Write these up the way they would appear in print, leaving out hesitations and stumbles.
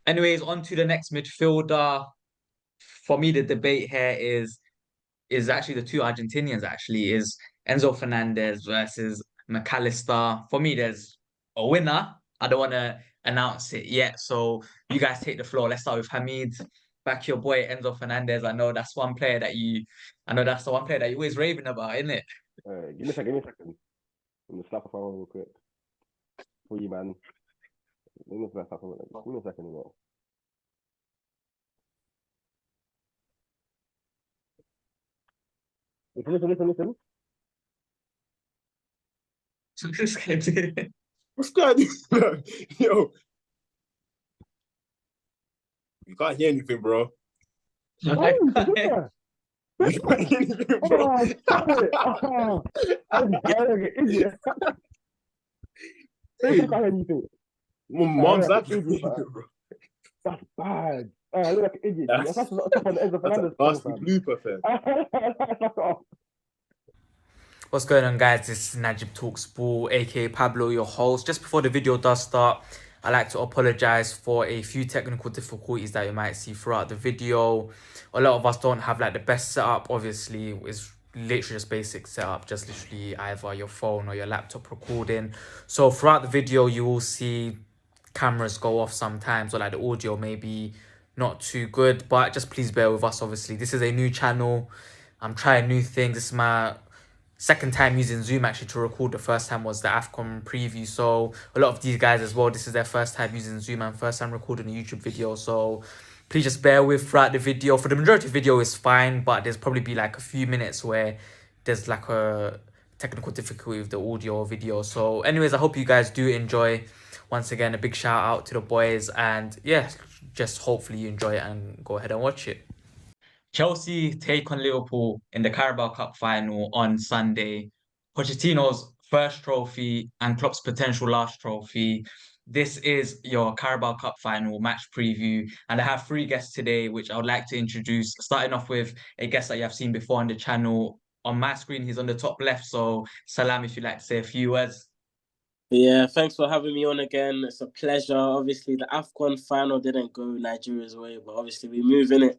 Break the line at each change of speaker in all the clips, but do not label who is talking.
Anyways, on to the next midfielder. For me, the debate here is actually the two Argentinians. Actually, is Enzo Fernandez versus McAllister. For me, there's a winner. I don't want to announce it yet, so you guys take the floor. Let's start with Hamid. Back your boy Enzo Fernandez. I know that's the one player that you're always raving about, isn't it?
Give me a second, give me a second. I'm gonna slap a phone real quick for you, man. Give me a second, give me a second, you know. Listen.
So this guy did.
What's going on? Yo, you can't hear anything, bro.
I
Oh,
can't-
yeah.
You can't hear anything, bro.
Oh, stop it. Oh, I'm an idiot.
Hey,
I can't hear anything.
my mom's
like
laughing
an
at me,
idiot,
bro.
That's bad. I look like an idiot. That's
That's,
not on the Enzo
that's a
Fernandez
nasty
song,
blooper, fam.
fam.
What's going on, guys? This is Najib Talks Ball, aka Pablo, your host. Just before the video does start, I'd like to apologize for a few technical difficulties that you might see throughout the video. A lot of us don't have like the best setup. Obviously, it's literally just basic setup, just literally either your phone or your laptop recording. So throughout the video, you will see cameras go off sometimes, or like the audio maybe not too good, but just please bear with us. Obviously, this is a new channel. I'm trying new things. This is my second time using Zoom actually to record. The first time was the AFCON preview. So a lot of these guys as well, this is their first time using Zoom and first time recording a YouTube video. So please just bear with throughout the video. For the majority of the video is fine, but there's probably be like a few minutes where there's like a technical difficulty with the audio or video. So anyways, I hope you guys do enjoy. Once again, a big shout out to the boys, and yeah, just hopefully you enjoy it and go ahead and watch it. Chelsea take on Liverpool in the Carabao Cup final on Sunday. Pochettino's first trophy and Klopp's potential last trophy. This is your Carabao Cup final match preview, and I have three guests today, which I would like to introduce. Starting off with a guest that you have seen before on the channel. On my screen, he's on the top left. So, Salam, if you'd like to say a few words.
Yeah, thanks for having me on again. It's a pleasure. Obviously, the AFCON final didn't go Nigeria's way, but obviously we move in it.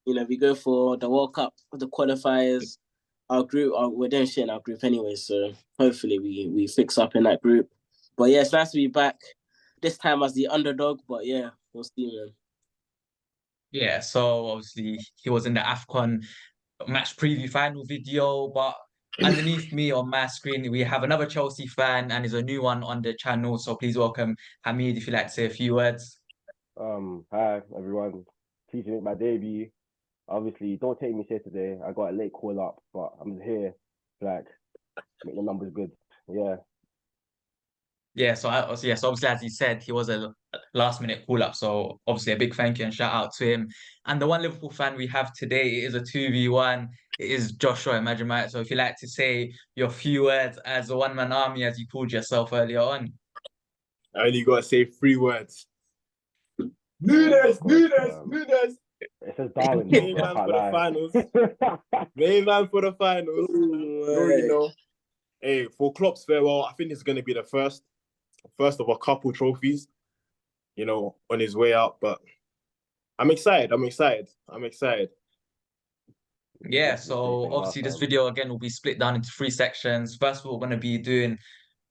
We go for the World Cup, the qualifiers. Our group, we're doing shit in our group anyway, so hopefully we fix up in that group. But yeah, it's nice to be back. This time as the underdog, but yeah, we'll see, man.
Yeah, so obviously he was in the AFCON match preview final video, but underneath me on my screen, we have another Chelsea fan and is a new one on the channel. So please welcome Hamid, if you'd like to say a few words.
Hi everyone. Teaching it my debut. Obviously, don't take me serious today. I got a late call up, but I'm just here to like make the numbers good. Yeah.
So obviously, as he said, he was a last minute call up. So obviously, a big thank you and shout out to him. And the one Liverpool fan we have today is a 2v1. It is Joshua Imajimite. So if you like to say your few words as a one-man army, as you called yourself earlier on.
I only got to say 3 words.
Nunes.
Nunes.
It says Darwin.
Main man for the finals. Main man for the finals. You already know. Hey, for Klopp's farewell, I think it's going to be the first of a couple trophies, on his way out. But I'm excited.
Yeah, so obviously this video again will be split down into 3 sections. First, we're going to be doing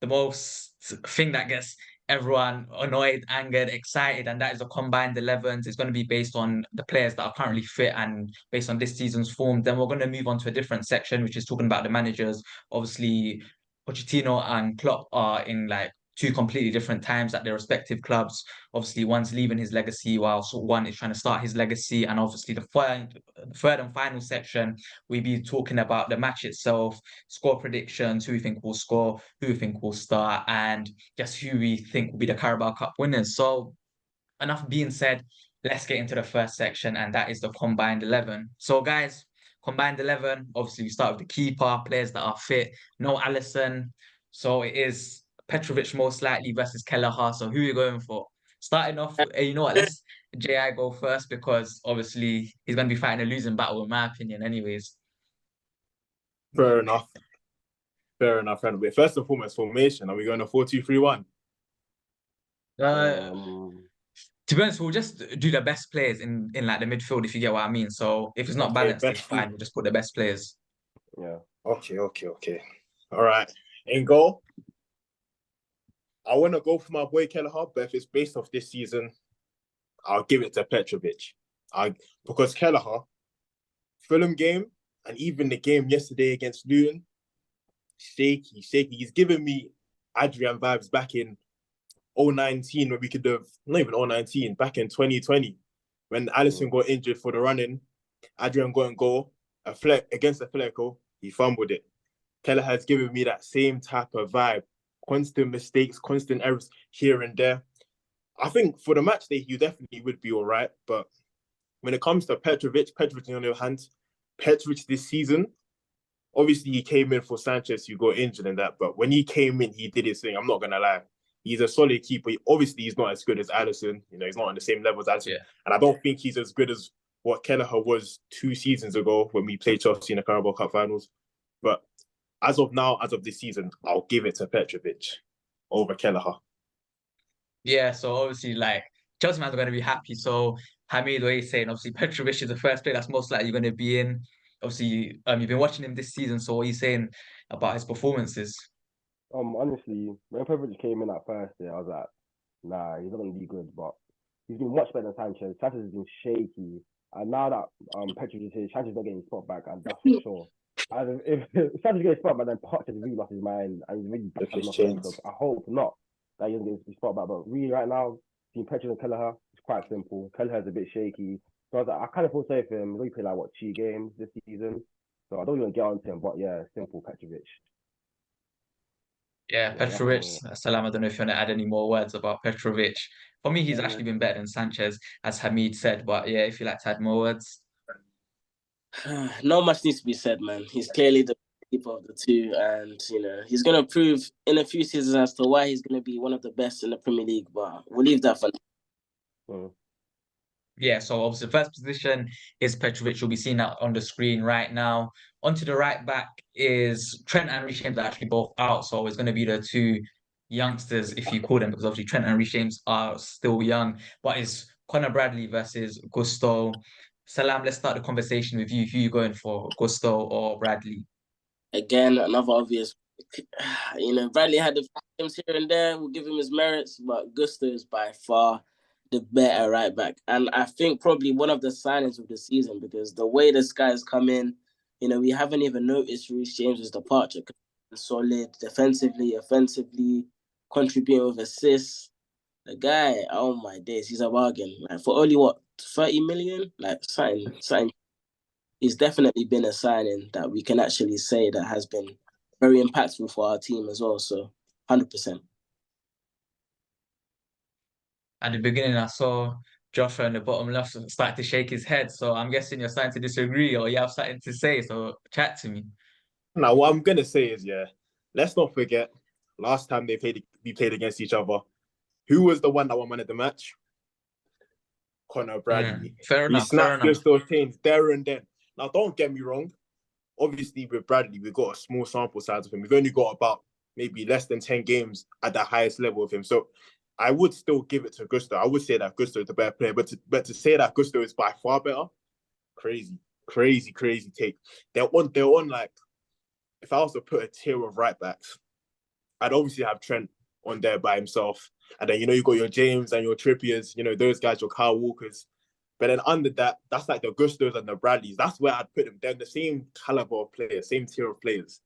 the most thing that gets everyone annoyed, angered, excited, and that is the combined 11s. It's going to be based on the players that are currently fit and based on this season's form. Then we're going to move on to a different section, which is talking about the managers. Obviously, Pochettino and Klopp are in like 2 completely different times at their respective clubs. Obviously, one's leaving his legacy while one is trying to start his legacy. And obviously, the third and final section, we'll be talking about the match itself, score predictions, who we think will score, who we think will start, and just who we think will be the Carabao Cup winners. So, enough being said, let's get into the first section, and that is the combined 11. So, guys, combined 11, obviously, we start with the keeper, players that are fit. No Alisson. So, it is Petrovic most likely versus Kelleher. So, who are you going for? Starting off, you know what? Let's JI go first because obviously he's going to be fighting a losing battle, in my opinion, anyways.
Fair enough. Anyway, first and foremost, formation. Are we going to 4-2-3-1?
To be honest, we'll just do the best players in like the midfield, if you get what I mean. So if it's not
Okay,
balanced, it's
best.
fine. We'll just put the best players.
Yeah.
Okay. All right. In goal, I want to go for my boy Kelleher, but if it's based off this season, I'll give it to Petrovic. Because Kelleher, Fulham game, and even the game yesterday against Luton, shaky. He's giving me Adrian vibes back in 2019 when we could have, not even 2019, back in 2020 when Alisson got injured for the running. Adrian got in goal, against Atletico, he fumbled it. Kelleher has given me that same type of vibe. Constant mistakes, constant errors here and there. I think for the match day, he definitely would be all right. But when it comes to Petrovic on the other hand, Petrovic this season, obviously he came in for Sanchez, who got injured and that. But when he came in, he did his thing. I'm not going to lie. He's a solid keeper. Obviously, he's not as good as Alisson. He's not on the same level as Alisson.
Yeah.
And I don't think he's as good as what Kelleher was 2 seasons ago when we played Chelsea in the Carabao Cup finals. But as of now, as of this season, I'll give it to Petrovic over Kelleher.
Yeah, so obviously, like, Chelsea fans are going to be happy. So Hamid, what he's saying, obviously, Petrovic is the first player that's most likely going to be in. Obviously, you've been watching him this season, so what are you saying about his performances?
Honestly, when Petrovic came in at first, I was like, nah, he's not gonna be good. But he's been much better than Sanchez. Sanchez has been shaky, and now that Petrovic is here, Sanchez not getting his spot back, and that's for sure. And if Sanchez gets his spot back, then Poch has really lost his mind, and he's really bad enough. So I hope not that he doesn't get his spot back. But really, right now, between Petrovic and Kelleher, it's quite simple. Kelleher's a bit shaky, so I was like, I kind of feel safe for him. He's only played like 2 games this season, so I don't even get on to him. But yeah, simple Petrovic.
Yeah, Petrovic, Salam, I don't know if you want to add any more words about Petrovic. For me, he's actually been better than Sanchez, as Hamid said. But yeah, if you like to add more words.
Not much needs to be said, man. He's clearly the keeper of the two, and he's gonna prove in a few seasons as to why he's gonna be one of the best in the Premier League. But we'll leave that for now.
Yeah, so obviously the first position is Petrovic. You'll be seeing that on the screen right now. Onto the right back is Trent and Reece James are actually both out. So it's going to be the 2 youngsters, if you call them, because obviously Trent and Reece James are still young. But it's Conor Bradley versus Gusto. Salam, let's start the conversation with you. Who are you going for, Gusto or Bradley?
Again, another obvious. Bradley had the games here and there. We'll give him his merits, but Gusto is by far the better right back. And I think probably one of the signings of the season, because the way this guy's come in, we haven't even noticed Reece James's departure. Solid defensively, offensively, contributing with assists. The guy, oh my days, he's a bargain. Like for only 30 million? Like sign. He's definitely been a signing that we can actually say that has been very impactful for our team as well. So 100%.
At the beginning, I saw Joshua in the bottom left start to shake his head. So I'm guessing you're starting to disagree or you have something to say. So chat to me.
Now, what I'm going to say is, let's not forget, last time we played against each other, who was the one that won man of the match? Conor Bradley.
Fair enough.
He snapped those chains there and then. Now, don't get me wrong. Obviously, with Bradley, we've got a small sample size of him. We've only got about maybe less than 10 games at the highest level of him. So I would still give it to Gusto. I would say that Gusto is the better player. But to say that Gusto is by far better, crazy take. They're on like, if I was to put a tier of right backs, I'd obviously have Trent on there by himself. And then, you got your James and your Trippiers, those guys, your Kyle Walkers. But then under that, that's like the Gustos and the Bradleys. That's where I'd put them. They're the same caliber of players, same tier of players.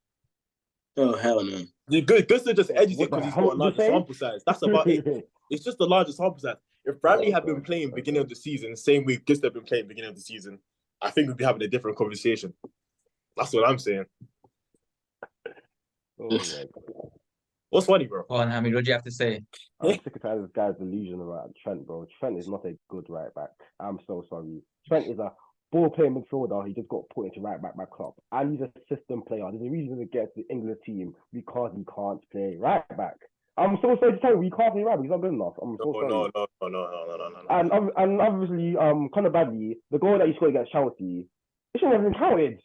Oh, hell no.
Gusto just edges it because he's got a larger sample size. That's about it. It's just a larger sample size. If Bradley had been playing beginning of the season, same way Gusto had been playing beginning of the season, I think we'd be having a different conversation. That's what I'm saying.
Oh,
what's funny, bro?
Go on, Hamid, what do you have to say?
I'm sick of tired of this guy's delusion about Trent, bro. Trent is not a good right back. I'm so sorry. Trent is a ball-playing midfielder. He just got put into right back by Klopp. And he's a system player. There's a reason he gets the England team because he can't play right back. I'm so sorry to tell you, he can't play right back. He's not good enough. I'm so sorry. No. And obviously, Conor Bradley, the goal that he scored against Chelsea, it shouldn't have been counted.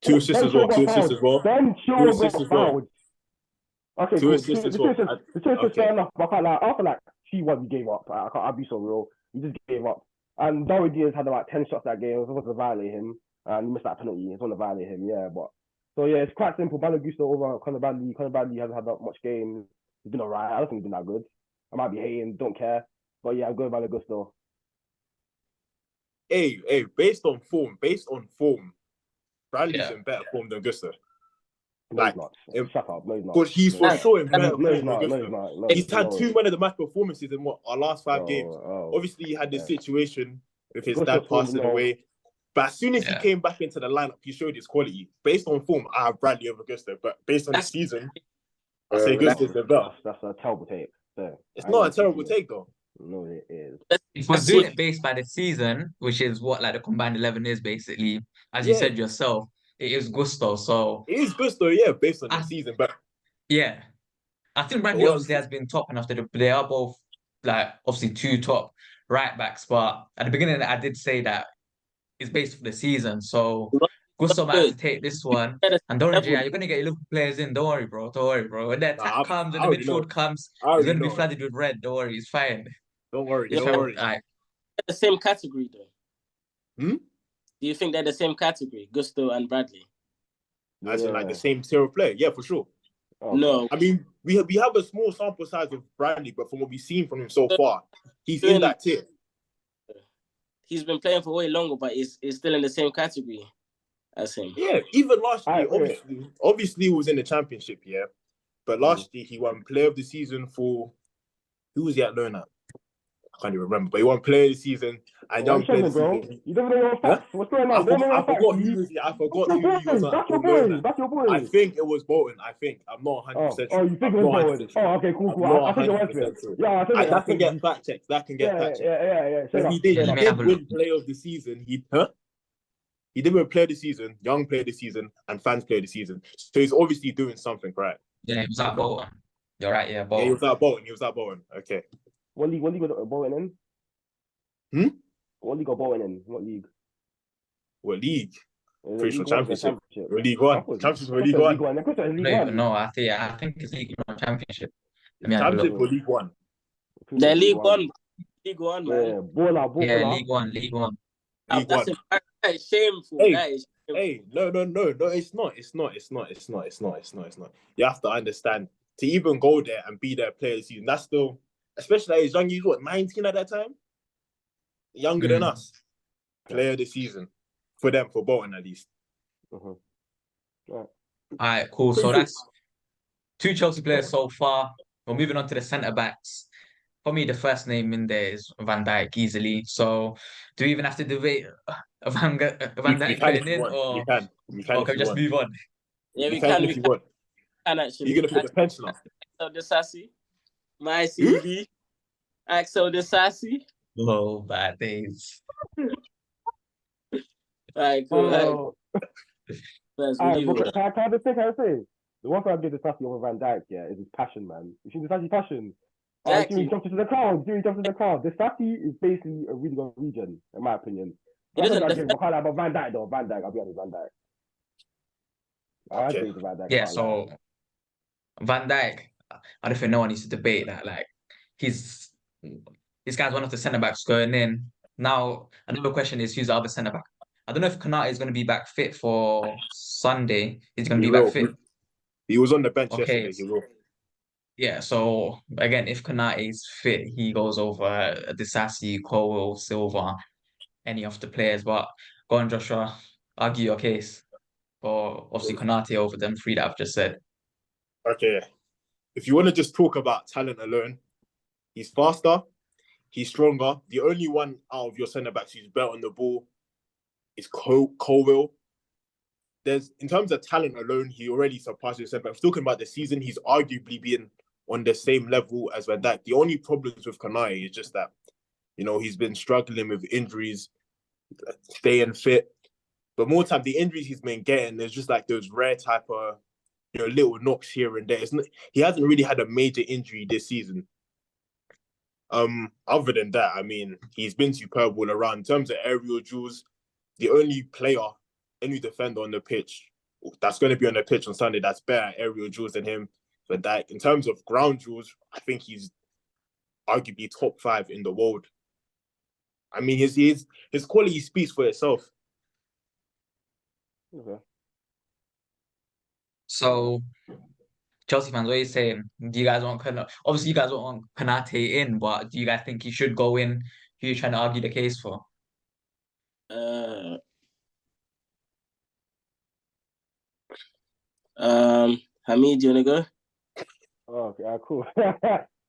2 assists as well. 2 assists as well.
Ben Chilwell got fouled. Okay,
2
cool.
assists as well.
The two assists fair enough. But I feel like T1 we gave up. I'll be so real. He just gave up. And David Diaz had about 10 shots that game. It was supposed to violate him. And he missed that penalty. It's on to violate him, yeah. But so yeah, it's quite simple. Malo Gusto over Conor Bradley. Conor Bradley hasn't had that much game. He's been alright. I don't think he's been that good. I might be hating, don't care. But yeah, I'll go Malo Gusto.
Hey, based on form, Bradley's in better form than Gusto.
No, he's not. Shut up. No, he's not.
But he's for sure in better form than
No,
Gusto.
he's not. No,
He's had 2 man of the match performances in our last 5 games. Obviously, he had this situation with his dad passing away. But as soon as he came back into the lineup, he showed his quality. Based on form, I have Bradley over Gusto. But based on the season, I say Gusto's the best.
That's a terrible take.
It's not a terrible take, though.
No, it is.
If we're doing it based by the season, which is what like the combined 11 is basically, as you said yourself, it is Gusto. So
it is Gusto, yeah, based on the season. But
yeah, I think Bradley obviously has been top enough that they are both like obviously 2 top right backs. But at the beginning, I did say that it's based for the season. So Gusto might have to take this one. And don't worry, you're gonna get your Liverpool players in. Don't worry, bro. When the attack comes and the midfield comes, it's gonna be flooded with red. Don't worry, it's fine.
Don't worry.
The same category, though. Do you think they're the same category, Gusto and Bradley?
As in, like the same tier of player? Yeah, for sure.
No,
I mean we have a small sample size of Bradley, but from what we've seen from him so far, he's in that tier.
He's been playing for way longer, but is still in the same category as him.
Yeah, even last year, obviously he was in the championship, yeah. But last year he won Player of the Season for who was he at loan at? I can't even remember, but he won Player of the Season and Young Player of the Season.
You don't know your facts. What's going on?
I forgot who he was
That's your boy. That's your boy.
I think it was Bolton. I'm not 100% sure.
Oh, you think it was Bolton? Oh, okay, cool. I think it was. Yeah, I think
that can get fact checked. Yeah. He did win Player of the Season. He did win Player of the Season, Young Player of the Season, and Fans Player of the Season. So he's obviously doing something, right?
Yeah, he was at Bolton. You're right, yeah, Bolton.
Yeah, he was at Bolton. Okay.
What league got Bolton in? What league got Bolton in? What league?
Pretty sure Championship. League One. Championship or League One?
No, I think it's League One Championship.
Championship or League One?
They're League One. League One, man.
Yeah, baller.
Yeah, League One.
That's shameful.
Hey, no, it's not. You have to understand, to even go there and be their player of the season, that's still, especially at his young, he's 19 at that time? Younger than us. Player of the season. For them, for Bolton at least.
All right, cool. So that's 2 Chelsea players so far. We're moving on to the centre-backs. For me, the first name in there is Van Dijk, easily. So do we even have to debate Van Dijk getting in? Or can we just move on?
Yeah, we can.
If you want.
Actually.
You're going to put the pension up.
Axel Disasi. My CV. Axel Disasi.
Oh, bad days.
Alright, cool.
Can I just say? The one thing I give Disasi over Van Dijk, is his passion, man. You see Disasi's passion? He jumps into the crowd. Disasi is basically a really good region, in my opinion. I can't lie about Van Dijk, though. Van Dijk, I'll be honest, Van Dijk.
Yeah, so Van Dijk, I don't think no one needs to debate that. Like, this guy's one of the centre-backs going in. Now, another question is, who's the other centre-back? I don't know if Konate is going to be back fit for Sunday. He's going to be back fit.
He was on the bench yesterday. He will.
Yeah, so again, if Konate is fit, he goes over Disasi, Colwell, Silva, any of the players. But go on, Joshua, argue your case for obviously Konate over them 3 that I've just said.
Okay. If you want to just talk about talent alone, he's faster, he's stronger. The only one out of your centre-backs who's better on the ball is Colwell. In terms of talent alone, he already surpasses him. But if talking about the season, he's arguably been on the same level as Van Dijk. The only problems with Konate is just that, he's been struggling with injuries, staying fit. But more time, the injuries he's been getting, there's just like those rare type of, little knocks here and there. He hasn't really had a major injury this season. Other than that, I mean, he's been superb all around. In terms of aerial duels, the only defender on the pitch that's going to be on the pitch on Sunday that's better at aerial duels than him. But in terms of ground duels, I think he's arguably top 5 in the world. I mean, his quality speaks for itself.
Okay.
So, Chelsea fans, what are you saying? Do you guys want obviously you guys want Konate in, but do you guys think he should go in? Who are you trying to argue the case for?
Hamid, do you wanna go?
Oh, okay, cool.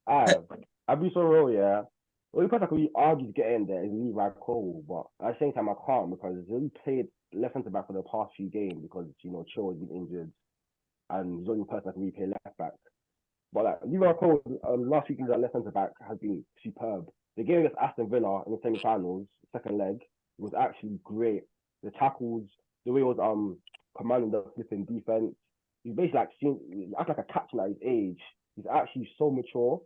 I'll be so real, yeah. The only person I could really argue to get in there is Levi Cole, but at the same time I can't because he's only played left centre back for the past few games because Chilwell's been injured and he's the only person that can really play left back. But like Levi Cole, last week at left centre back has been superb. The game against Aston Villa in the semi-finals, second leg, was actually great. The tackles, the way he was commanding the flipping defense. He's basically he acts like a captain at his age. He's actually so mature.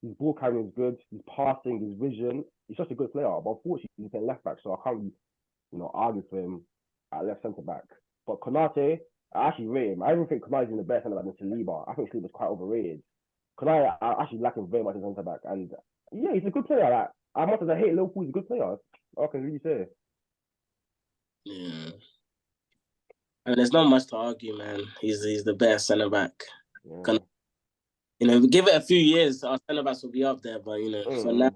His ball carrying is good. His passing, his vision. He's just a good player. But unfortunately, he's playing left back, so I can't really, argue for him at left centre back. But Konate, I actually rate him. I even think Konate's in the best centre back than Saliba. I think Saliba's quite overrated. Konate, I actually like him very much as centre back, and yeah, he's a good player. Like, as much as I hate Liverpool, he's a good player. I can really say.
Yeah. And there's not much to argue, man. He's the best centre back.
Yeah.
Give it a few years, our centre backs will be up there. But for now,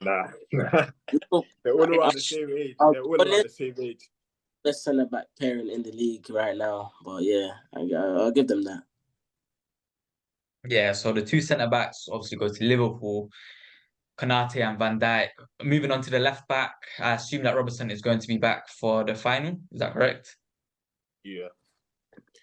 nah. They're all around the same age. They're all around the same age.
Best centre back pairing in the league right now. But yeah, I'll give them that.
Yeah, so the two centre backs obviously go to Liverpool, Konate and Van Dijk. Moving on to the left back, I assume that Robertson is going to be back for the final. Is that correct?
Yeah.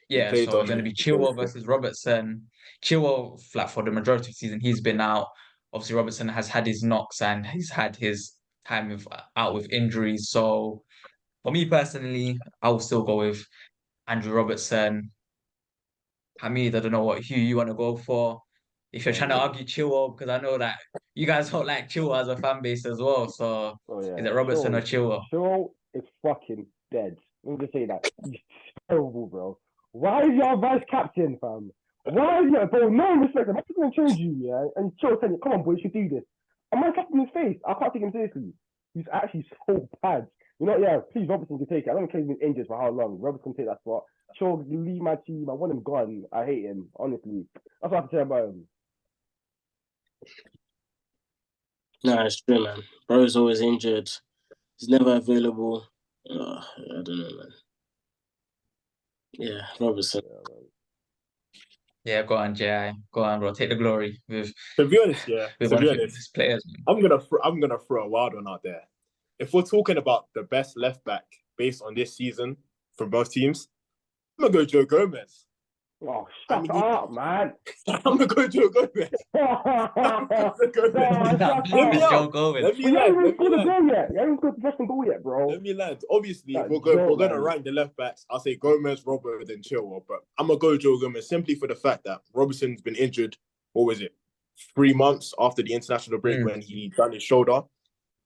Yeah, so it's going to be Chilwell versus Robertson. Chilwell, flat for the majority of the season, he's been out. Obviously, Robertson has had his knocks and he's had his time out with injuries. So, for me personally, I will still go with Andrew Robertson. Hamid, I don't know who you want to go for. If you're trying to argue Chilwell, because I know that you guys don't like Chilwell as a fan base as well. So, is it Robertson or Chilwell?
Chilwell is fucking dead. Let me just say that. He's terrible, bro. Why is your vice captain, fam? Why is your bro? No respect. I'm not going to change you, yeah? And Chilwell telling you, come on, boy, you should do this. I'm not captain his face. I can't take him seriously. He's actually so bad. Please, Robertson can take it. I don't care if he's been injured for how long. Robertson can take that spot. Chilwell, leave my team. I want him gone. I hate him, honestly. That's what I have to say about him.
No, it's true, man. Bro's always injured. He's never available. I don't know, man. Yeah, Robertson.
Yeah, go on, J.I. Go on, bro. Take the glory.
To be honest,
players.
I'm gonna throw a wild one out there. If we're talking about the best left back based on this season from both teams, I'm gonna go Joe Gomez.
Oh, shut up, man.
I'm gonna go Joe Gomez.
Joe Gomez.
Let me
You haven't
land.
scored a goal yet. You haven't scored the first goal yet, bro.
Let me land. Obviously, if we're gonna rank the left backs, I'll say Gomez, Robert, then Chilwell. But I'm gonna go Joe Gomez simply for the fact that Robertson's been injured. What was it? 3 months after the international break when he done his shoulder.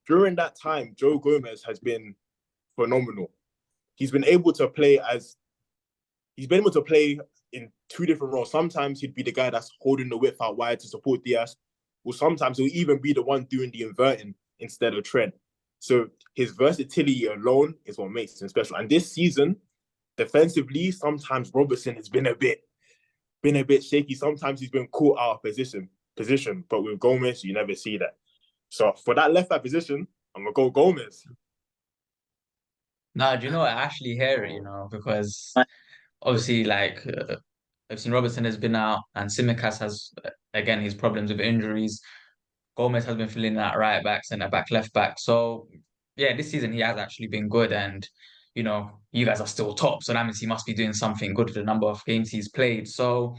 During that time, Joe Gomez has been phenomenal. He's been able to play in 2 different roles. Sometimes he'd be the guy that's holding the width out wide to support Diaz, or sometimes he'll even be the one doing the inverting instead of Trent. So his versatility alone is what makes him special. And this season, defensively, sometimes Robertson has been a bit shaky. Sometimes he's been caught out of position. But with Gomez, you never see that. So for that left back position, I'm gonna go Gomez.
Nah, do you know what? I actually hear it, because obviously, I've seen Robertson has been out, and Tsimikas has, again, his problems with injuries. Gomez has been filling that right back, centre back, left back. So, yeah, this season he has actually been good, and you guys are still top, so that means he must be doing something good with the number of games he's played. So,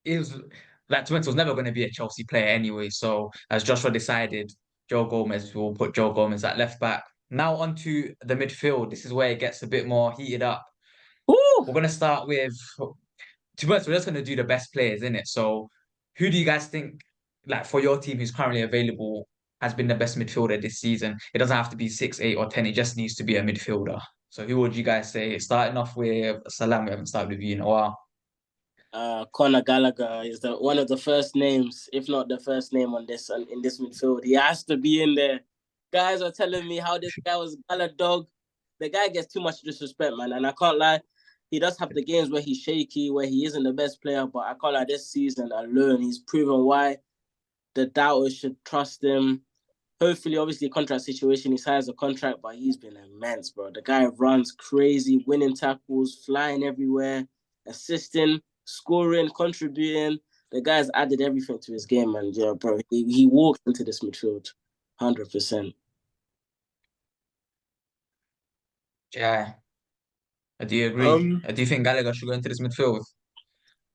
it was was never going to be a Chelsea player anyway. So, as Joshua decided, Joe Gomez, we'll put Joe Gomez at left back. Now onto the midfield. This is where it gets a bit more heated up.
Ooh.
We're going to start with, to be honest, we're just going to do the best players, innit? So who do you guys think, for your team who's currently available, has been the best midfielder this season? It doesn't have to be 6, 8 or 10. It just needs to be a midfielder. So who would you guys say? Starting off with Salam, we haven't started with you in a while.
Conor Gallagher is one of the first names, if not the first name in this midfield. He has to be in there. guys are telling me how this guy was Gala dog. The guy gets too much disrespect, man. And I can't lie, he does have the games where he's shaky, where he isn't the best player. But I can't lie, this season alone, he's proven why the doubters should trust him. Hopefully, obviously, contract situation, he signs a contract, but he's been immense, bro. The guy runs crazy, winning tackles, flying everywhere, assisting, scoring, contributing. The guy's added everything to his game, man. Yeah, bro. He walked into this midfield, 100%.
Yeah, I do agree. I do think Gallagher should go into this midfield.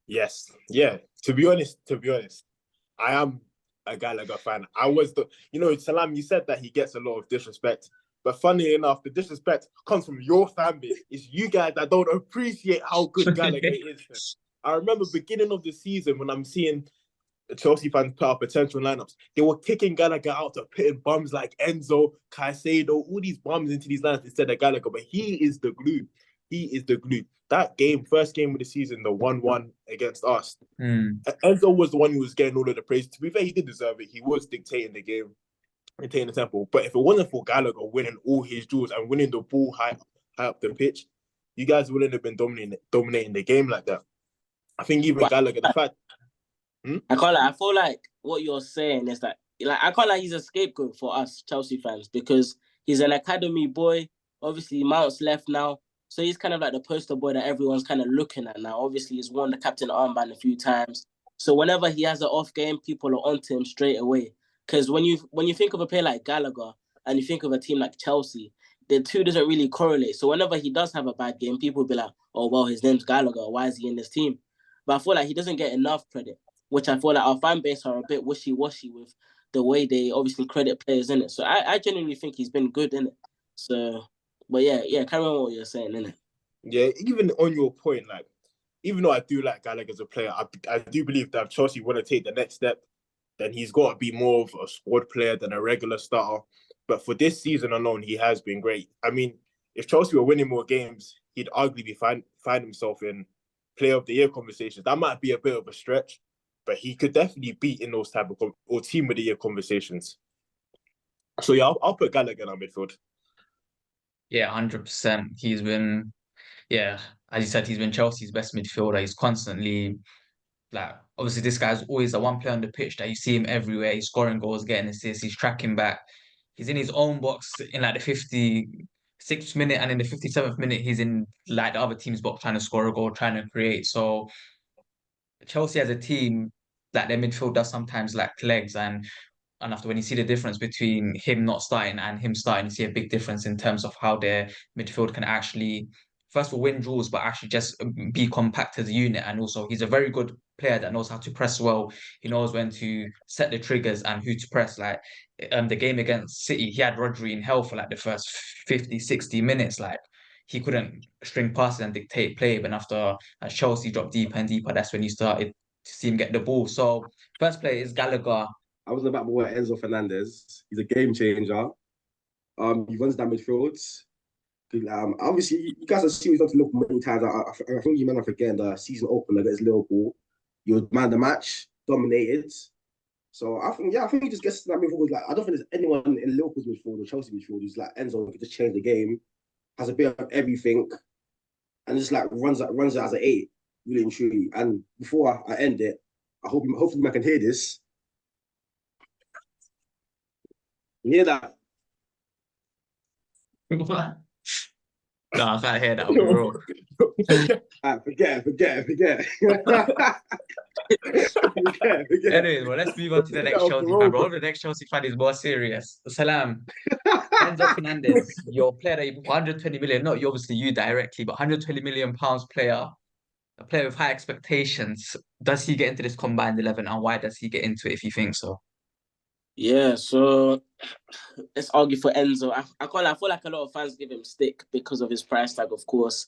Yes, yeah. To be honest, I am a Gallagher fan. I was Salam, you said that he gets a lot of disrespect. But funny enough, the disrespect comes from your fan base. It's you guys that don't appreciate how good Gallagher is. I remember beginning of the season when I'm seeing Chelsea fans put up potential lineups, they were kicking Gallagher out to putting bums like Enzo, Caicedo, all these bums into these lineups instead of Gallagher. But he is the glue. He is the glue. That game, first game of the season, the 1-1 against us, Enzo was the one who was getting all of the praise. To be fair, he did deserve it. He was dictating the game, dictating the tempo. But if it wasn't for Gallagher winning all his duels and winning the ball high up the pitch, you guys wouldn't have been dominating the game like that. I think even Gallagher, the fact...
I can't lie. I feel like what you're saying is that, like, I can't lie, he's a scapegoat for us Chelsea fans because he's an academy boy. Obviously, Mount's left now. So he's kind of like the poster boy that everyone's kind of looking at now. Obviously, he's won the captain armband a few times. So whenever he has an off game, people are onto him straight away. Because when you think of a player like Gallagher and you think of a team like Chelsea, the two doesn't really correlate. So whenever he does have a bad game, people will be like, oh, well, his name's Gallagher. Why is he in this team? But I feel like he doesn't get enough credit, which I feel like our fan base are a bit wishy-washy with the way they obviously credit players in it. So I genuinely think he's been good in it. So, but yeah, carry on what you're saying, innit?
Yeah, even on your point, like, even though I do like Gallagher as a player, I do believe that if Chelsea want to take the next step, then he's got to be more of a squad player than a regular starter. But for this season alone, he has been great. I mean, if Chelsea were winning more games, he'd arguably find himself in Player of the Year conversations. That might be a bit of a stretch, but he could definitely be in those type of or Team of the Year conversations. So yeah, I'll put Gallagher in our midfield.
Yeah, 100%. He's been, as you said, he's been Chelsea's best midfielder. He's constantly, like, obviously this guy's always the one player on the pitch that you see him everywhere. He's scoring goals, getting assists, he's tracking back. He's in his own box in like the 56th minute, and in the 57th minute, he's in like the other team's box trying to score a goal, trying to create. So Chelsea as a team, like their midfield does sometimes lack legs, and after when you see the difference between him not starting and him starting, you see a big difference in terms of how their midfield can actually, first of all, win draws, but actually just be compact as a unit. And also, he's a very good player that knows how to press well. He knows when to set the triggers and who to press. Like the game against City, he had Rodri in hell for like the first 50, 60 minutes. Like he couldn't string passes and dictate play. But after Chelsea dropped deeper and deeper, that's when you started to see him get the ball. So first player is Gallagher.
I was about boy Enzo Fernandez. He's a game changer. He runs that midfield. Obviously, you guys have seen he's done to Liverpool many times. I think you might not forget the season opener against Liverpool. He was man of the match, dominated. So I think he just gets to that midfield. Like, I don't think there's anyone in Liverpool's midfield or Chelsea midfield who's like Enzo who could just change the game, has a bit of everything, and just like runs it as an 8, really and truly. And before I end it, hopefully I can hear this. You hear that?
No, I can't hear that, bro.
Forget.
Anyways, well, let's move on to the next Chelsea fan, bro. The next Chelsea fan is more serious. Salam. Enzo Fernandez, your player that you bought 120 million, not obviously you directly, but 120 million pounds player, a player with high expectations. Does he get into this combined 11, and why does he get into it if you think so?
Yeah, so let's argue for Enzo. I feel like a lot of fans give him stick because of his price tag, of course,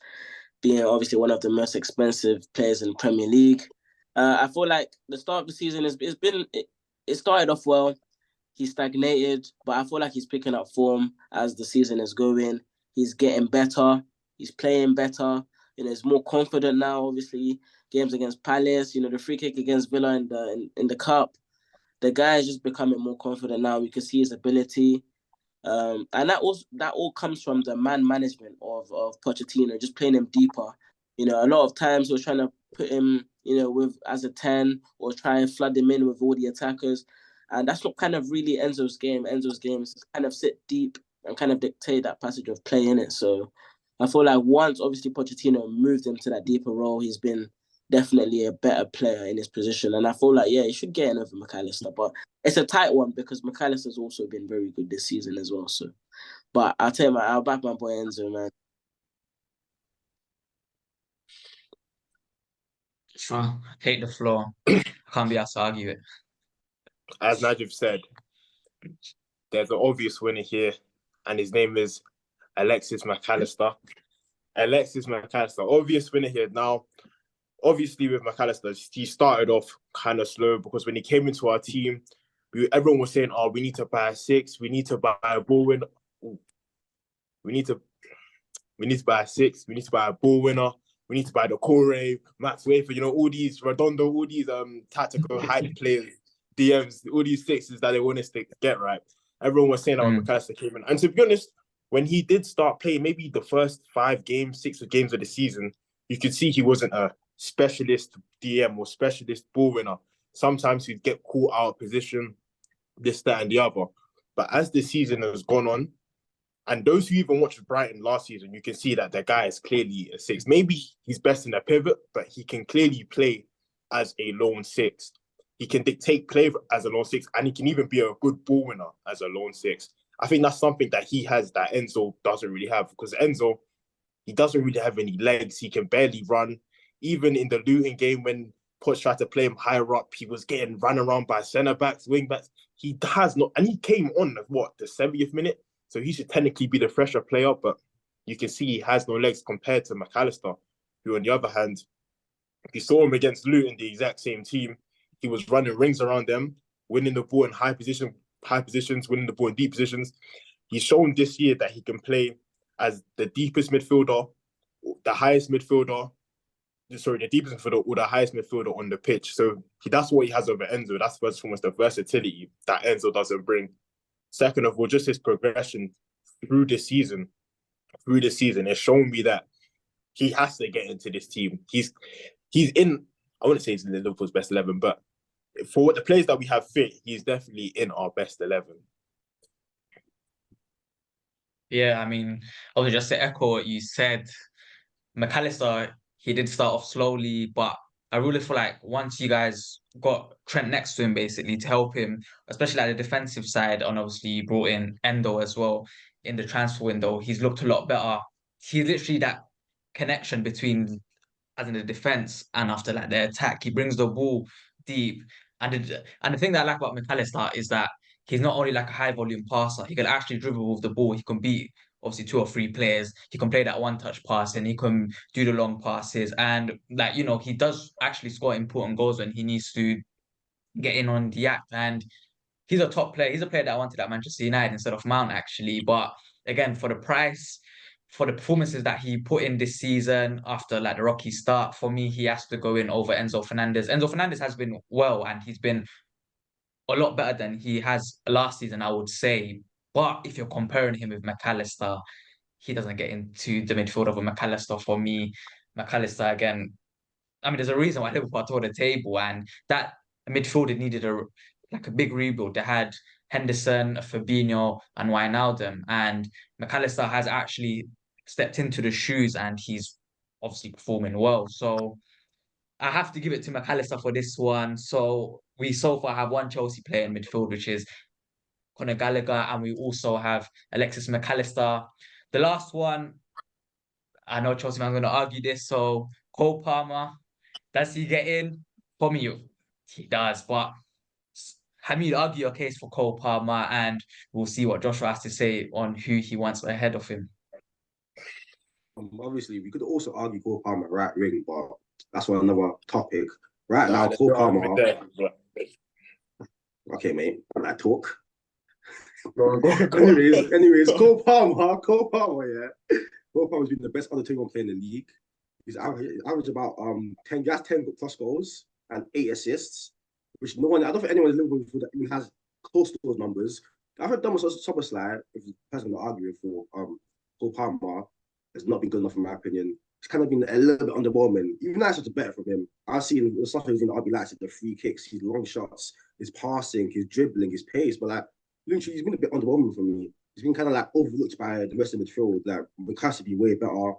being obviously one of the most expensive players in the Premier League. I feel like the start of the season it started off well. He stagnated, but I feel like he's picking up form as the season is going. He's getting better. He's playing better. He's more confident now. Obviously, games against Palace. The free kick against Villa in the cup. The guy is just becoming more confident now. We can see his ability. And that all comes from the man management of Pochettino, just playing him deeper. You know, a lot of times he was trying to put him, you know, with as a 10 or try and flood him in with all the attackers. And that's not kind of really Enzo's game. Enzo's game is kind of sit deep and kind of dictate that passage of play in it. So I feel like once obviously Pochettino moved him to that deeper role, he's been definitely a better player in his position. And I feel like, yeah, he should get in over McAllister. But it's a tight one because McAllister's also been very good this season as well. So, but I'll tell you, man, I'll back my boy Enzo, man.
Sure, take the floor. I can't be asked to argue it.
As Najib said, there's an obvious winner here, and his name is Alexis McAllister. Alexis McAllister, obvious winner here. Now, obviously with McAllister, he started off kind of slow because when he came into our team, everyone was saying, "Oh, we need to buy a 6. We need to buy a ball winner. We need to buy a 6. We need to buy a ball winner. We need to buy the Corey, Max Wafer, you know, all these Redondo, all these tactical hype players, DMs, all these 6s that they want us to get right." Everyone was saying, "Oh, McAllister came in." And to be honest, when he did start playing, maybe the first 5 games, 6 games of the season, you could see he wasn't a specialist DM or specialist ball winner. Sometimes he'd get caught out of position, this, that, and the other. But as the season has gone on, and those who even watched Brighton last season, you can see that the guy is clearly a 6. Maybe he's best in a pivot, but he can clearly play as a lone 6. He can dictate play as a lone 6, and he can even be a good ball winner as a lone 6. I think that's something that he has that Enzo doesn't really have, because Enzo, he doesn't really have any legs. He can barely run. Even in the Luton game, when Poch tried to play him higher up, he was getting run around by centre-backs, wing-backs. He has not, and he came on at the 70th minute? So he should technically be the fresher player, but you can see he has no legs compared to McAllister, who on the other hand, if you saw him against Luton, the exact same team, he was running rings around them, winning the ball in high positions, winning the ball in deep positions. He's shown this year that he can play as the deepest midfielder, the highest midfielder, the deepest midfielder or the highest midfielder on the pitch. So that's what he has over Enzo. That's first and foremost the versatility that Enzo doesn't bring. Second of all, just his progression through the season. It's shown me that he has to get into this team. He's in, I wouldn't say he's in Liverpool's best 11, but for what the players that we have fit, he's definitely in our best 11.
Yeah, I mean, obviously just to echo what you said, McAllister, he did start off slowly, but I really feel like once you guys got Trent next to him basically to help him, especially at the defensive side, and obviously you brought in Endo as well in the transfer window, he's looked a lot better. He's literally that connection between as in the defense and after like the attack. He brings the ball deep. And the thing that I like about McAllister is that he's not only like a high volume passer, he can actually dribble with the ball. He can beat obviously 2 or 3 players. He can play that one-touch pass and he can do the long passes. And like, you know, he does actually score important goals when he needs to get in on the act. And he's a top player. He's a player that I wanted at Manchester United instead of Mount, actually. But again, for the price, for the performances that he put in this season after like the rocky start, for me, he has to go in over Enzo Fernandez. Enzo Fernandez has been well, and he's been a lot better than he has last season, I would say. But if you're comparing him with McAllister, he doesn't get into the midfield of a McAllister for me. McAllister, again, I mean, there's a reason why Liverpool are top of the table, and that midfield it needed a big rebuild. They had Henderson, Fabinho, and Wijnaldum, and McAllister has actually stepped into the shoes, and he's obviously performing well. So I have to give it to McAllister for this one. So we so far have one Chelsea player in midfield, which is Conor Gallagher, and we also have Alexis McAllister. The last one, I know Chelsea fans are going to argue this, so Cole Palmer. Does he get in? For me, he does. But Hamid, argue your case for Cole Palmer, and we'll see what Joshua has to say on who he wants ahead of him.
Obviously, we could also argue Cole Palmer right wing, but that's for another topic. Right now, Cole Palmer. Okay, mate, I talk. anyways, Cole Palmer, yeah. Cole Palmer's been the best under 21 player in the league. He's average about 10 plus goals and 8 assists, which no one, I don't think anyone in Liverpool that even has close to those numbers.
I heard Thomas Soboslai, if the person I'm arguing for, Cole Palmer has not been good enough in my opinion. It's kind of been a little bit underwhelming. Even though it's just better from him. I've seen the stuff he's in the RB Lights, the free kicks, his long shots, his passing, his dribbling, his pace. But like, literally, he's been a bit underwhelming for me. He's been kind of like overlooked by the rest of the midfield. Like, McCass to be way better.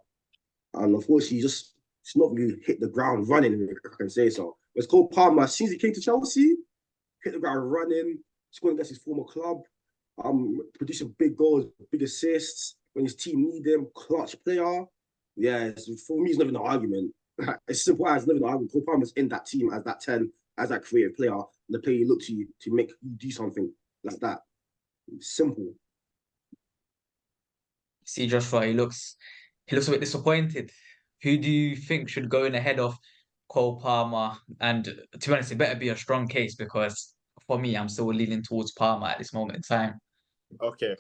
And unfortunately, just not really hit the ground running, if I can say so. Whereas Cole Palmer, since he came to Chelsea, hit the ground running, scoring against his former club, producing big goals, big assists when his team need him, clutch player. Yeah, for me, it's not even an argument. It's simple as never an argument. Cole Palmer's in that team as that 10, as that creative player, and the player you look to you to make you do something like that. Simple.
See Joshua, he looks a bit disappointed. Who do you think should go in ahead of Cole Palmer? And to be honest, it better be a strong case because for me, I'm still leaning towards Palmer at this moment in time.
Okay.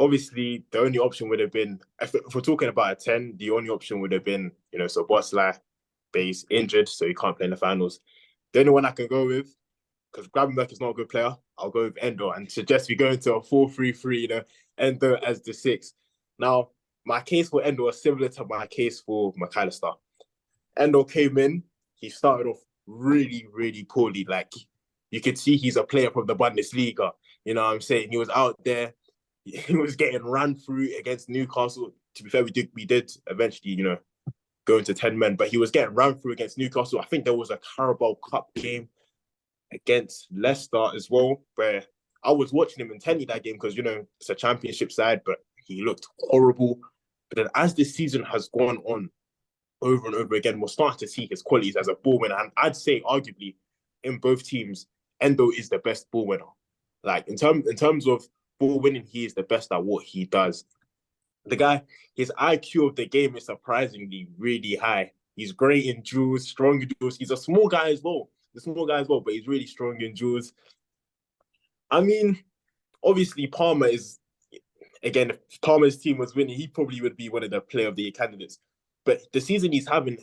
Obviously, the only option would have been, if we're talking about a 10, the only option would have been, so Bosley, but he's injured, so he can't play in the finals. The only one I can go with, because Gravenberch is not a good player, I'll go with Endo and suggest we go into a 4-3-3, Endo as the 6. Now, my case for Endo was similar to my case for McAllister. Endo came in, he started off really, really poorly. Like, you could see he's a player from the Bundesliga. You know what I'm saying? He was out there. He was getting run through against Newcastle. To be fair, we did eventually, go into 10 men, but he was getting run through against Newcastle. I think there was a Carabao Cup game against Leicester as well, where I was watching him intently that game because, it's a championship side, but he looked horrible. But then as this season has gone on over and over again, we're starting to see his qualities as a ball winner. And I'd say, arguably, in both teams, Endo is the best ball winner. Like, in terms of ball winning, he is the best at what he does. The guy, his IQ of the game is surprisingly really high. He's great in duels, strong in duels. He's a small guy as well. But he's really strong in duels. I mean, obviously, Palmer is, again, if Palmer's team was winning, he probably would be one of the player of the year candidates. But the season he's having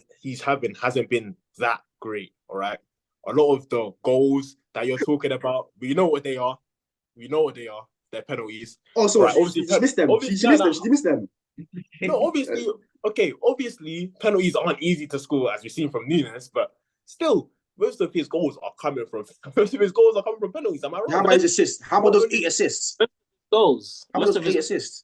hasn't been that great, all right? A lot of the goals that you're talking about, we know what they are. They're penalties.
Oh, so right, she missed them. She missed them.
No, obviously, penalties aren't easy to score, as we've seen from Nunes, but still, most of his goals are coming from penalties. Am I right?
How about his assists? How about those 8 assists?
Goals.
How about those 8 assists?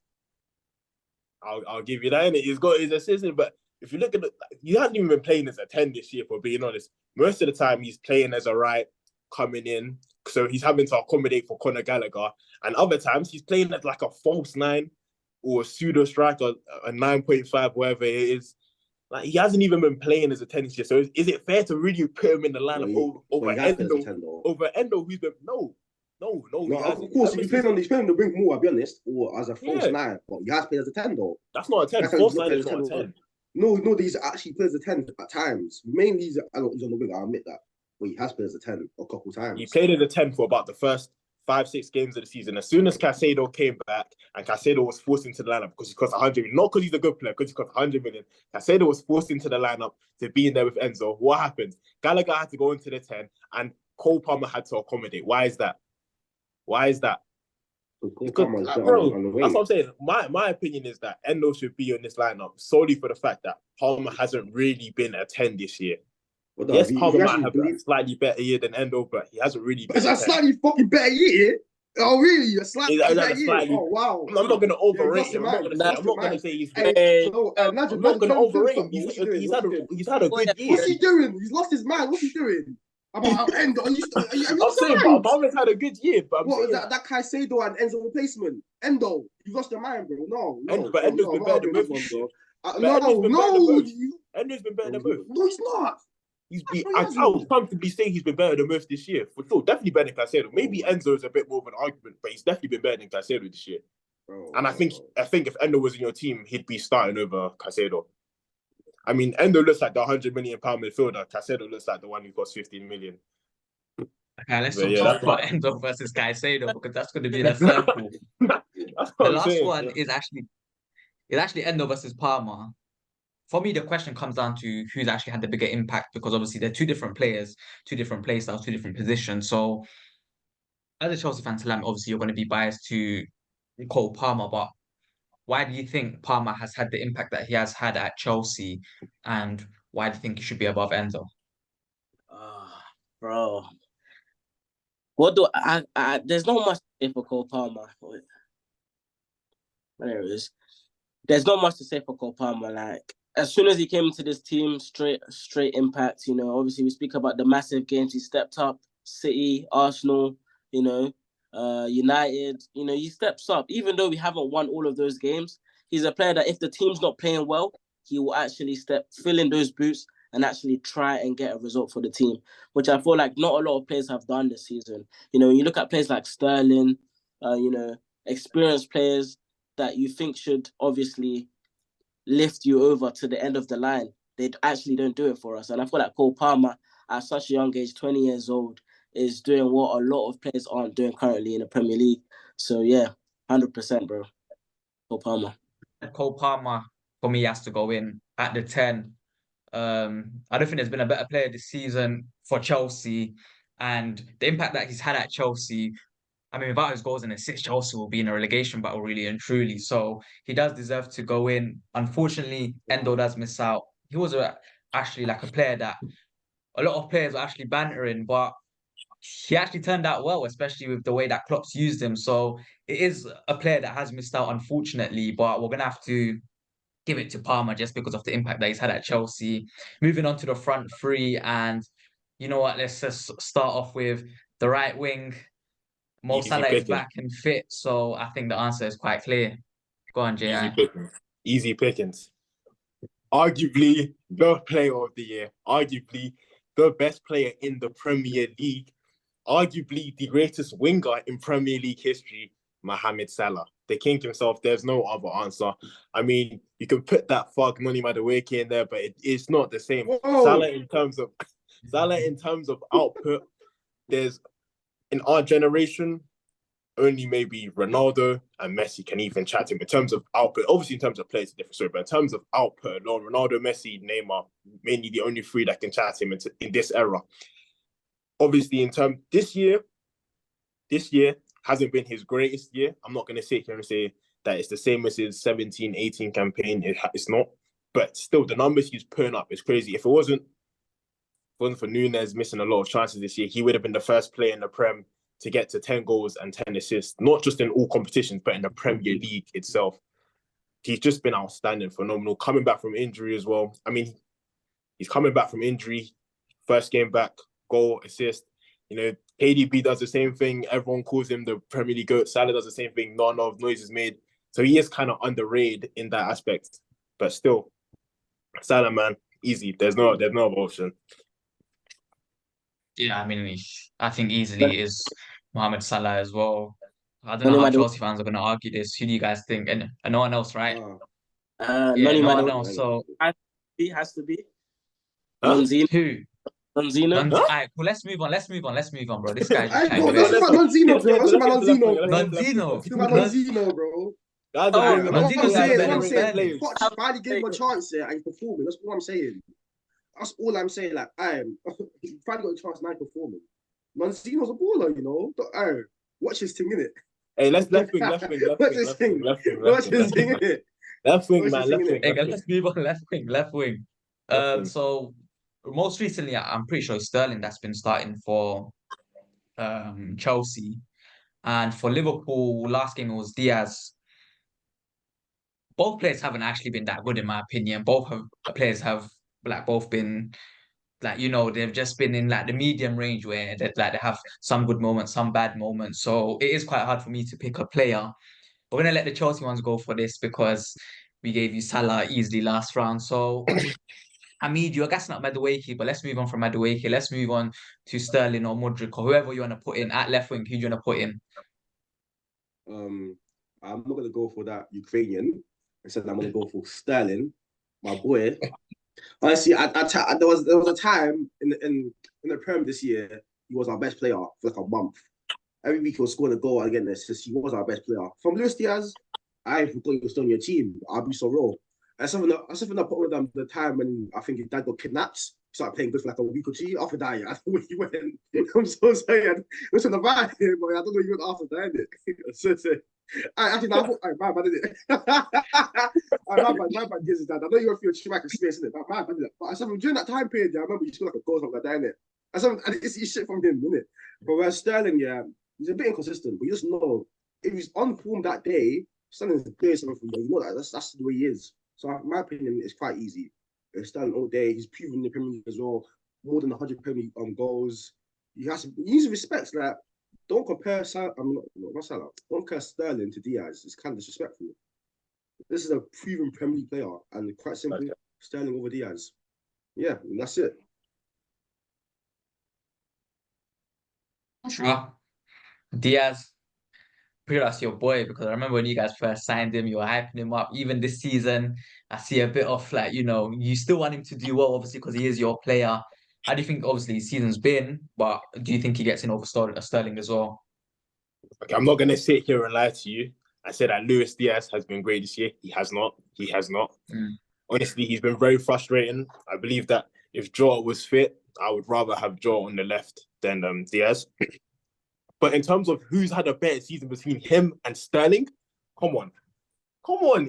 I'll give you that. He's got his assists, but if you look at he hasn't even been playing as a 10 this year, for being honest. Most of the time, he's playing as a right, coming in. So he's having to accommodate for Conor Gallagher. And other times, he's playing as like a false 9 or a pseudo striker, a 9.5, whatever it is. Like, he hasn't even been playing as a 10 this year. So is it fair to really put him in the lineup over Endo, who's been... No,
of course, he's playing on the wing more, I'll be honest, or as a false 9. But he has played as a 10, though.
That's not a 10. False 9 is not a 10.
No, he's actually played as a 10 at times. Mainly, he's on the wing, I'll admit that. But he has played as a 10 a couple times.
He played as a 10 for about the first 5-6 games of the season. As soon as Caicedo came back and Caicedo was forced into the lineup because he cost 100 million, not because he's a good player, because he cost 100 million. Caicedo was forced into the lineup to be in there with Enzo. What happened? Gallagher had to go into the 10 and Cole Palmer had to accommodate. Why is that? Because, bro, that's what I'm saying. My opinion is that Endo should be on this lineup solely for the fact that Palmer hasn't really been a 10 this year. Well, yes, Palmer might have a slightly better year than Endo, but he hasn't really been.
It's a slightly fucking better year. Oh, really? A slightly better year? Oh, wow.
I'm not going to overrate him. I'm not going to say he's great. I'm not going to overrate him. He's had a good year.
What's he doing? He's lost his mind. What's he doing? About Endo? I'm
saying Palmer's had a good year, but
what was that Caicedo and Enzo replacement? Endo, you've lost your mind, bro. No.
But Endo's been better than both. Endo's been better than both.
No, he's not.
I would comfortably say he's been better than most this year. For sure, definitely better than Caicedo. Maybe Enzo is a bit more of an argument, but he's definitely been better than Caicedo this year. And I think if Endo was in your team, he'd be starting over Caicedo. I mean, Endo looks like the £100 million midfielder. Caicedo looks like the one who costs 15 million.
Okay, let's talk about Endo versus Caicedo because that's going to be the circle. The last one is actually Endo versus Palmer. For me, the question comes down to who's actually had the bigger impact because obviously they're two different players, two different play styles, two different positions. So as a Chelsea fan, Salam, obviously you're going to be biased to Cole Palmer, but why do you think Palmer has had the impact that he has had at Chelsea, and why do you think he should be above Enzo?
Bro, what do there's not much to say for Cole Palmer. There it is. There's not much to say for Cole Palmer. Like, as soon as he came into this team, straight impact. You know, obviously we speak about the massive games he stepped up. City, Arsenal, you know, United. You know, he steps up. Even though we haven't won all of those games, he's a player that if the team's not playing well, he will actually fill in those boots and actually try and get a result for the team, which I feel like not a lot of players have done this season. You know, when you look at players like Sterling, you know, experienced players that you think should obviously lift you over to the end of the line, they actually don't do it for us. And I feel like Cole Palmer, at such a young age, 20 years old, is doing what a lot of players aren't doing currently in the Premier League. So, yeah, 100%, bro. Cole Palmer.
Cole Palmer, for me, has to go in at the 10. I don't think there's been a better player this season for Chelsea. And the impact that he's had at Chelsea, I mean, without his goals and assists, Chelsea will be in a relegation battle, really and truly. So he does deserve to go in. Unfortunately, Endo does miss out. He was actually like a player that a lot of players are actually bantering, but he actually turned out well, especially with the way that Klopp's used him. So it is a player that has missed out, unfortunately, but we're going to have to give it to Palmer just because of the impact that he's had at Chelsea. Moving on to the front three, and you know what? Let's just start off with the right wing. Mo Salah is back and fit, so I think the answer is quite clear. Go on, J.I.
Easy pickings. Arguably the player of the year. Arguably the best player in the Premier League. Arguably the greatest winger in Premier League history, Mohamed Salah. The king himself, there's no other answer. I mean, you can put that fuck Noni Madueke in there, but it's not the same. Salah in terms of output, there's in our generation, only maybe Ronaldo and Messi can even chat to him in terms of output. Obviously, in terms of play, it's a different story, but in terms of output, Ronaldo, Messi, Neymar, mainly the only three that can chat to him in this era. Obviously, this year hasn't been his greatest year. I'm not going to sit here and say that it's the same as his 17-18 campaign. It's not. But still, the numbers he's putting up is crazy. If it wasn't for Núñez missing a lot of chances this year, he would have been the first player in the Prem to get to 10 goals and 10 assists, not just in all competitions, but in the Premier League itself. He's just been outstanding, phenomenal. Coming back from injury as well. I mean, he's coming back from injury. First game back, goal, assist. You know, KDB does the same thing. Everyone calls him the Premier League GOAT. Salah does the same thing. Not enough noise is made. So he is kind of underrated in that aspect. But still, Salah, man, easy. There's no other option.
Yeah, I mean, I think easily is Mohamed Salah as well. I don't know how Chelsea fans are going to argue this. Who do you guys think? And no one else, right?
No one else. So it has to be.
Nonzino. Who?
Nonzino.
All right, cool. Let's move on, bro. This guy's just
chatting. Nonzino, bro. I'm saying. Poch finally gave him a chance here and he's performing. That's what I'm saying. That's all I'm saying. Like, he finally got a chance now performing. Nonzino's a baller, you know. But, watch his thing, innit?
Hey, left wing.
Watch his thing, innit?
Left wing, man.
Let's move on. Left wing. So most recently, I'm pretty sure it's Sterling that's been starting for Chelsea, and for Liverpool, last game it was Diaz. Both players haven't actually been that good in my opinion. Players have both been they've just been in like the medium range where they have some good moments, some bad moments. So it is quite hard for me to pick a player. We're gonna let the Chelsea ones go for this because we gave you Salah easily last round. So Hamid, you're gassing up Madueke, but let's move on from Madueke. Let's move on to Sterling or Mudryk or whoever you want to put in at left wing. Who do you want to put in?
I'm not gonna go for that Ukrainian. Instead, I'm gonna go for Sterling, my boy. Honestly, there was a time in the Prem this year, he was our best player for like a month. Every week he was scoring a goal again. He was our best player. From Luis Diaz, I forgot he was still on your team. I'll be so real. That's something that put with them the time when I think his dad got kidnapped started playing good for like a week or two. After that, yeah, I don't know where he went. I'm so sorry. I was on the back here, but I don't know where he went after that, innit? Actually, no, my bad, innit? My bad, gives it that. I know you went through a traumatic space, innit? My bad, innit? But I said, during that time period, yeah, I remember you scored like a goal, something like that, innit? I said, and it's shit from him, innit? But whereas Sterling, yeah, he's a bit inconsistent, but you just know if he's on form that day, Sterling's doing something for you. You know that that's the way he is. So, in my opinion, it's quite easy. Sterling all day, he's proven in the Premier League as well, more than 100 Premier League goals. He needs respect. Like, don't compare don't compare Sterling to Diaz. It's kind of disrespectful. This is a proven Premier League player, and quite simple, okay. Sterling over Diaz. Yeah, and that's it.
Sure. Diaz, pretty much your boy, because I remember when you guys first signed him, you were hyping him up. Even this season, I see a bit of like, you still want him to do well, obviously, because he is your player. How do you think, obviously, his season's been, but do you think he gets in over Sterling as well?
Okay, I'm not going to sit here and lie to you. I said that Luis Diaz has been great this year. He has not. Honestly, he's been very frustrating. I believe that if Jota was fit, I would rather have Jota on the left than Diaz. But in terms of who's had a better season between him and Sterling, come on,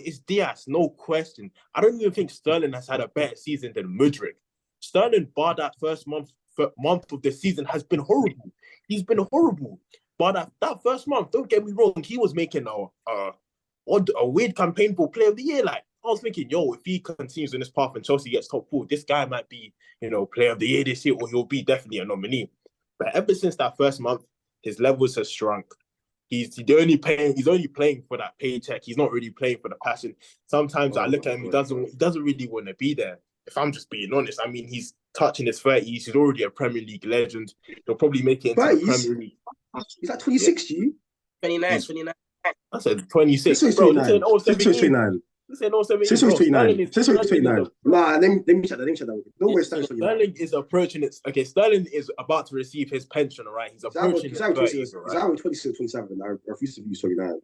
it's Diaz, no question. I don't even think Sterling has had a better season than Mudryk. Sterling, bar that first month of the season, has been horrible. He's been horrible. But that first month, don't get me wrong, he was making a weird campaign for Player of the Year. Like, I was thinking, if he continues on this path and Chelsea gets top 4, this guy might be, Player of the Year this year, or he'll be definitely a nominee. But ever since that first month, his levels have shrunk. He's only playing for that paycheck. He's not really playing for the passion. Sometimes I look at him, he doesn't really want to be there. If I'm just being honest, I mean, he's touching his 30s. He's already a Premier League legend. He'll probably make it into the Premier League.
He's like 26, yeah.
29.
I said 26.
Bro,
29. He said 17.
Since 29. Since 29. Nah, let me check that. Don't waste time.
Sterling is approaching it. Okay, Sterling is about to receive his pension, all right? He's approaching his 30s,
He's either 26 or 27. I refuse to use 29.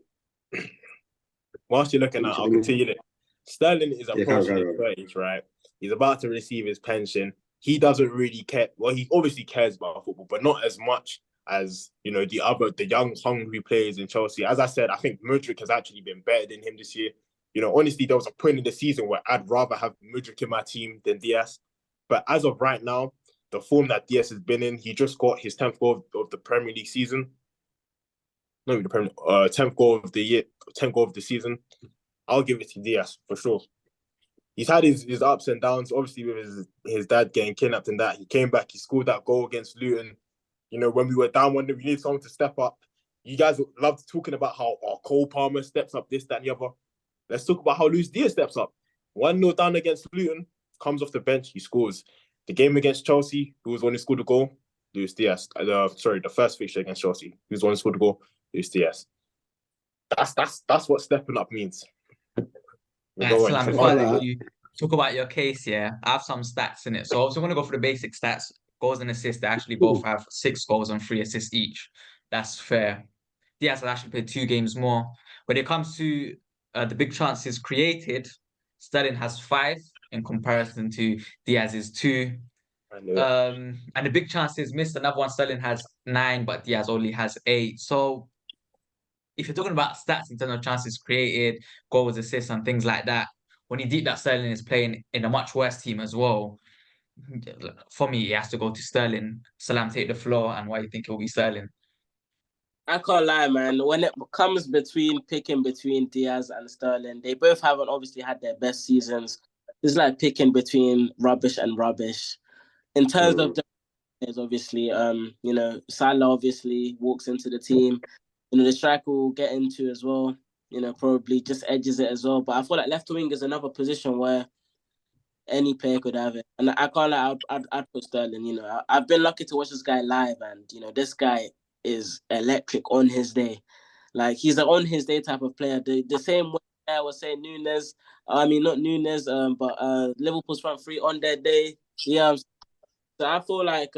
Whilst you're looking at it, I'll continue it. Sterling is approaching his 30s, right? He's about to receive his pension. He doesn't really care. Well, he obviously cares about football, but not as much as, the young, hungry players in Chelsea. As I said, I think Mudryk has actually been better than him this year. Honestly, there was a point in the season where I'd rather have Mudryk in my team than Diaz. But as of right now, the form that Diaz has been in, he just got his 10th goal of the Premier League season. Not even the Premier 10th goal of the year, 10th goal of the season. I'll give it to Diaz for sure. He's had his ups and downs, obviously with his dad getting kidnapped and that. He came back, he scored that goal against Luton. When we were down 1-0, we need someone to step up. You guys loved talking about how Cole Palmer steps up, this, that, and the other. Let's talk about how Luis Diaz steps up. 1-0 down against Luton, comes off the bench, he scores. The game against Chelsea, who was the one who scored the goal? Luis Diaz. The first fixture against Chelsea, who's the one who scored the goal? Luis Diaz. That's what stepping up means.
Salam, before I let you talk about your case, I have some stats in it. So I'm going to go for the basic stats. Goals and assists, they actually both have 6 goals and 3 assists each. That's fair. Diaz has actually played 2 games more. When it comes to the big chances created, Sterling has 5 in comparison to Diaz's 2. And the big chances missed, another one, Sterling has 9, but Diaz only has 8. So if you're talking about stats in terms of chances created, goals, assists, and things like that, when you deep that Sterling is playing in a much worse team as well, for me, it has to go to Sterling. Salam, take the floor, and why you think it will be Sterling?
I can't lie, man. When it comes picking between Diaz and Sterling, they both haven't obviously had their best seasons. It's like picking between rubbish and rubbish. In terms of the players, obviously, Salah obviously walks into the team. The striker will get into as well. Probably just edges it as well. But I feel like left wing is another position where any player could have it. And I can't lie, I'd put Sterling. I've been lucky to watch this guy live, and, this guy is electric on his day. Like, he's an on his day type of player. The same way I was saying Nunes, not Nunes, but Liverpool's front three on their day. Yeah. So I feel like,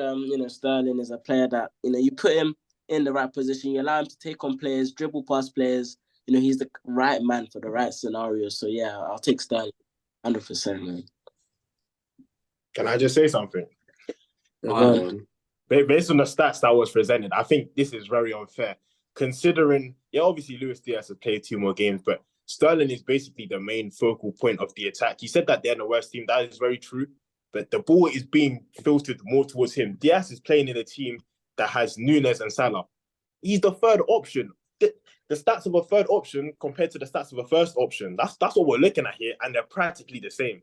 Sterling is a player that, you put him in the right position, you allow him to take on players, dribble past players. He's the right man for the right scenario. So, yeah, I'll take Sterling 100%, man.
Can I just say something?
Go on.
Based on the stats that was presented, I think this is very unfair. Considering, obviously Luis Diaz has played 2 more games, but Sterling is basically the main focal point of the attack. You said that they're the worst team. That is very true. But the ball is being filtered more towards him. Diaz is playing in a team that has Núñez and Salah. He's the third option. The stats of a third option compared to the stats of a first option, that's what we're looking at here, and they're practically the same.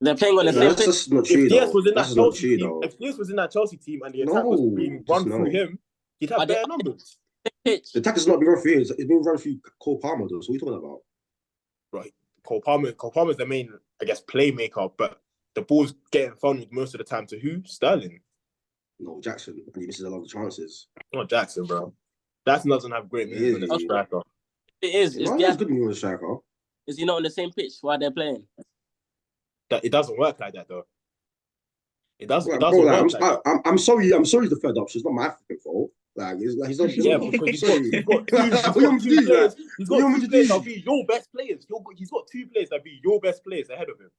They're playing on the same
That's
pitch.
just not true,
If Diaz
though.
was in that
That's not
Chelsea
true,
team,
though.
if Diaz was in that Chelsea team and the attack was being run through him, he'd have better numbers.
Pitch.
The attack has not been run through him. It's been run through Cole Palmer, though. So what are you talking about?
Right. Cole Palmer's the main, I guess, playmaker, but the ball's getting funneled most of the time to who? Sterling.
No, Jackson. And he misses a lot of chances.
Not Jackson, bro. Jackson doesn't have great movement as a striker.
It is.
Well, that's good movement, striker.
Is he not on the same pitch while they're playing?
It doesn't work like that, though. It doesn't
Bro, like,
work like that.
I'm sorry. I'm sorry. The third option. It's not my African fault. Like he's not.
Yeah, because he's got two players. He's got two players that'll be your best players. He's got 2 players that'll be your best players ahead of him.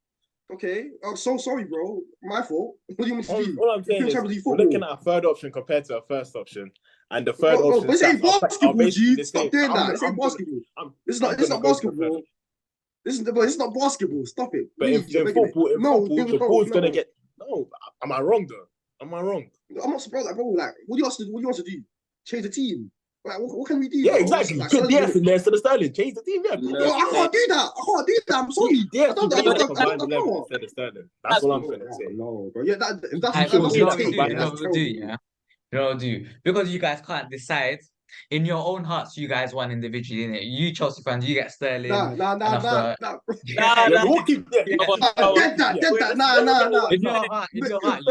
Okay, I'm so sorry, bro. My fault. What do you want me to do?
All I'm saying is we're looking at a third option compared to a first option, and the third option.
This ain't basketball, G.
Stop
Stop doing that. This ain't basketball. This is not basketball. This is not basketball. Stop it.
But if football, the ball's gonna get. No, am I wrong though? Am I wrong?
I'm not surprised, like, bro. Like, what do you want to do? Change the team? Like, what can we do?
Yeah,
bro?
exactly.
Like,
Put Diaz in there instead of Sterling. Change the team. Yeah,
no, I can't do that. I'm sorry.
Diaz
I don't know.
instead of Sterling. That's what I'm gonna say.
No, bro. Yeah, that's
You know what do? Because you guys can't decide. In your own hearts, you guys won individually, innit? You Chelsea fans, you get Sterling.
Nah.
We'll keep that.
Nah.
In your heart, you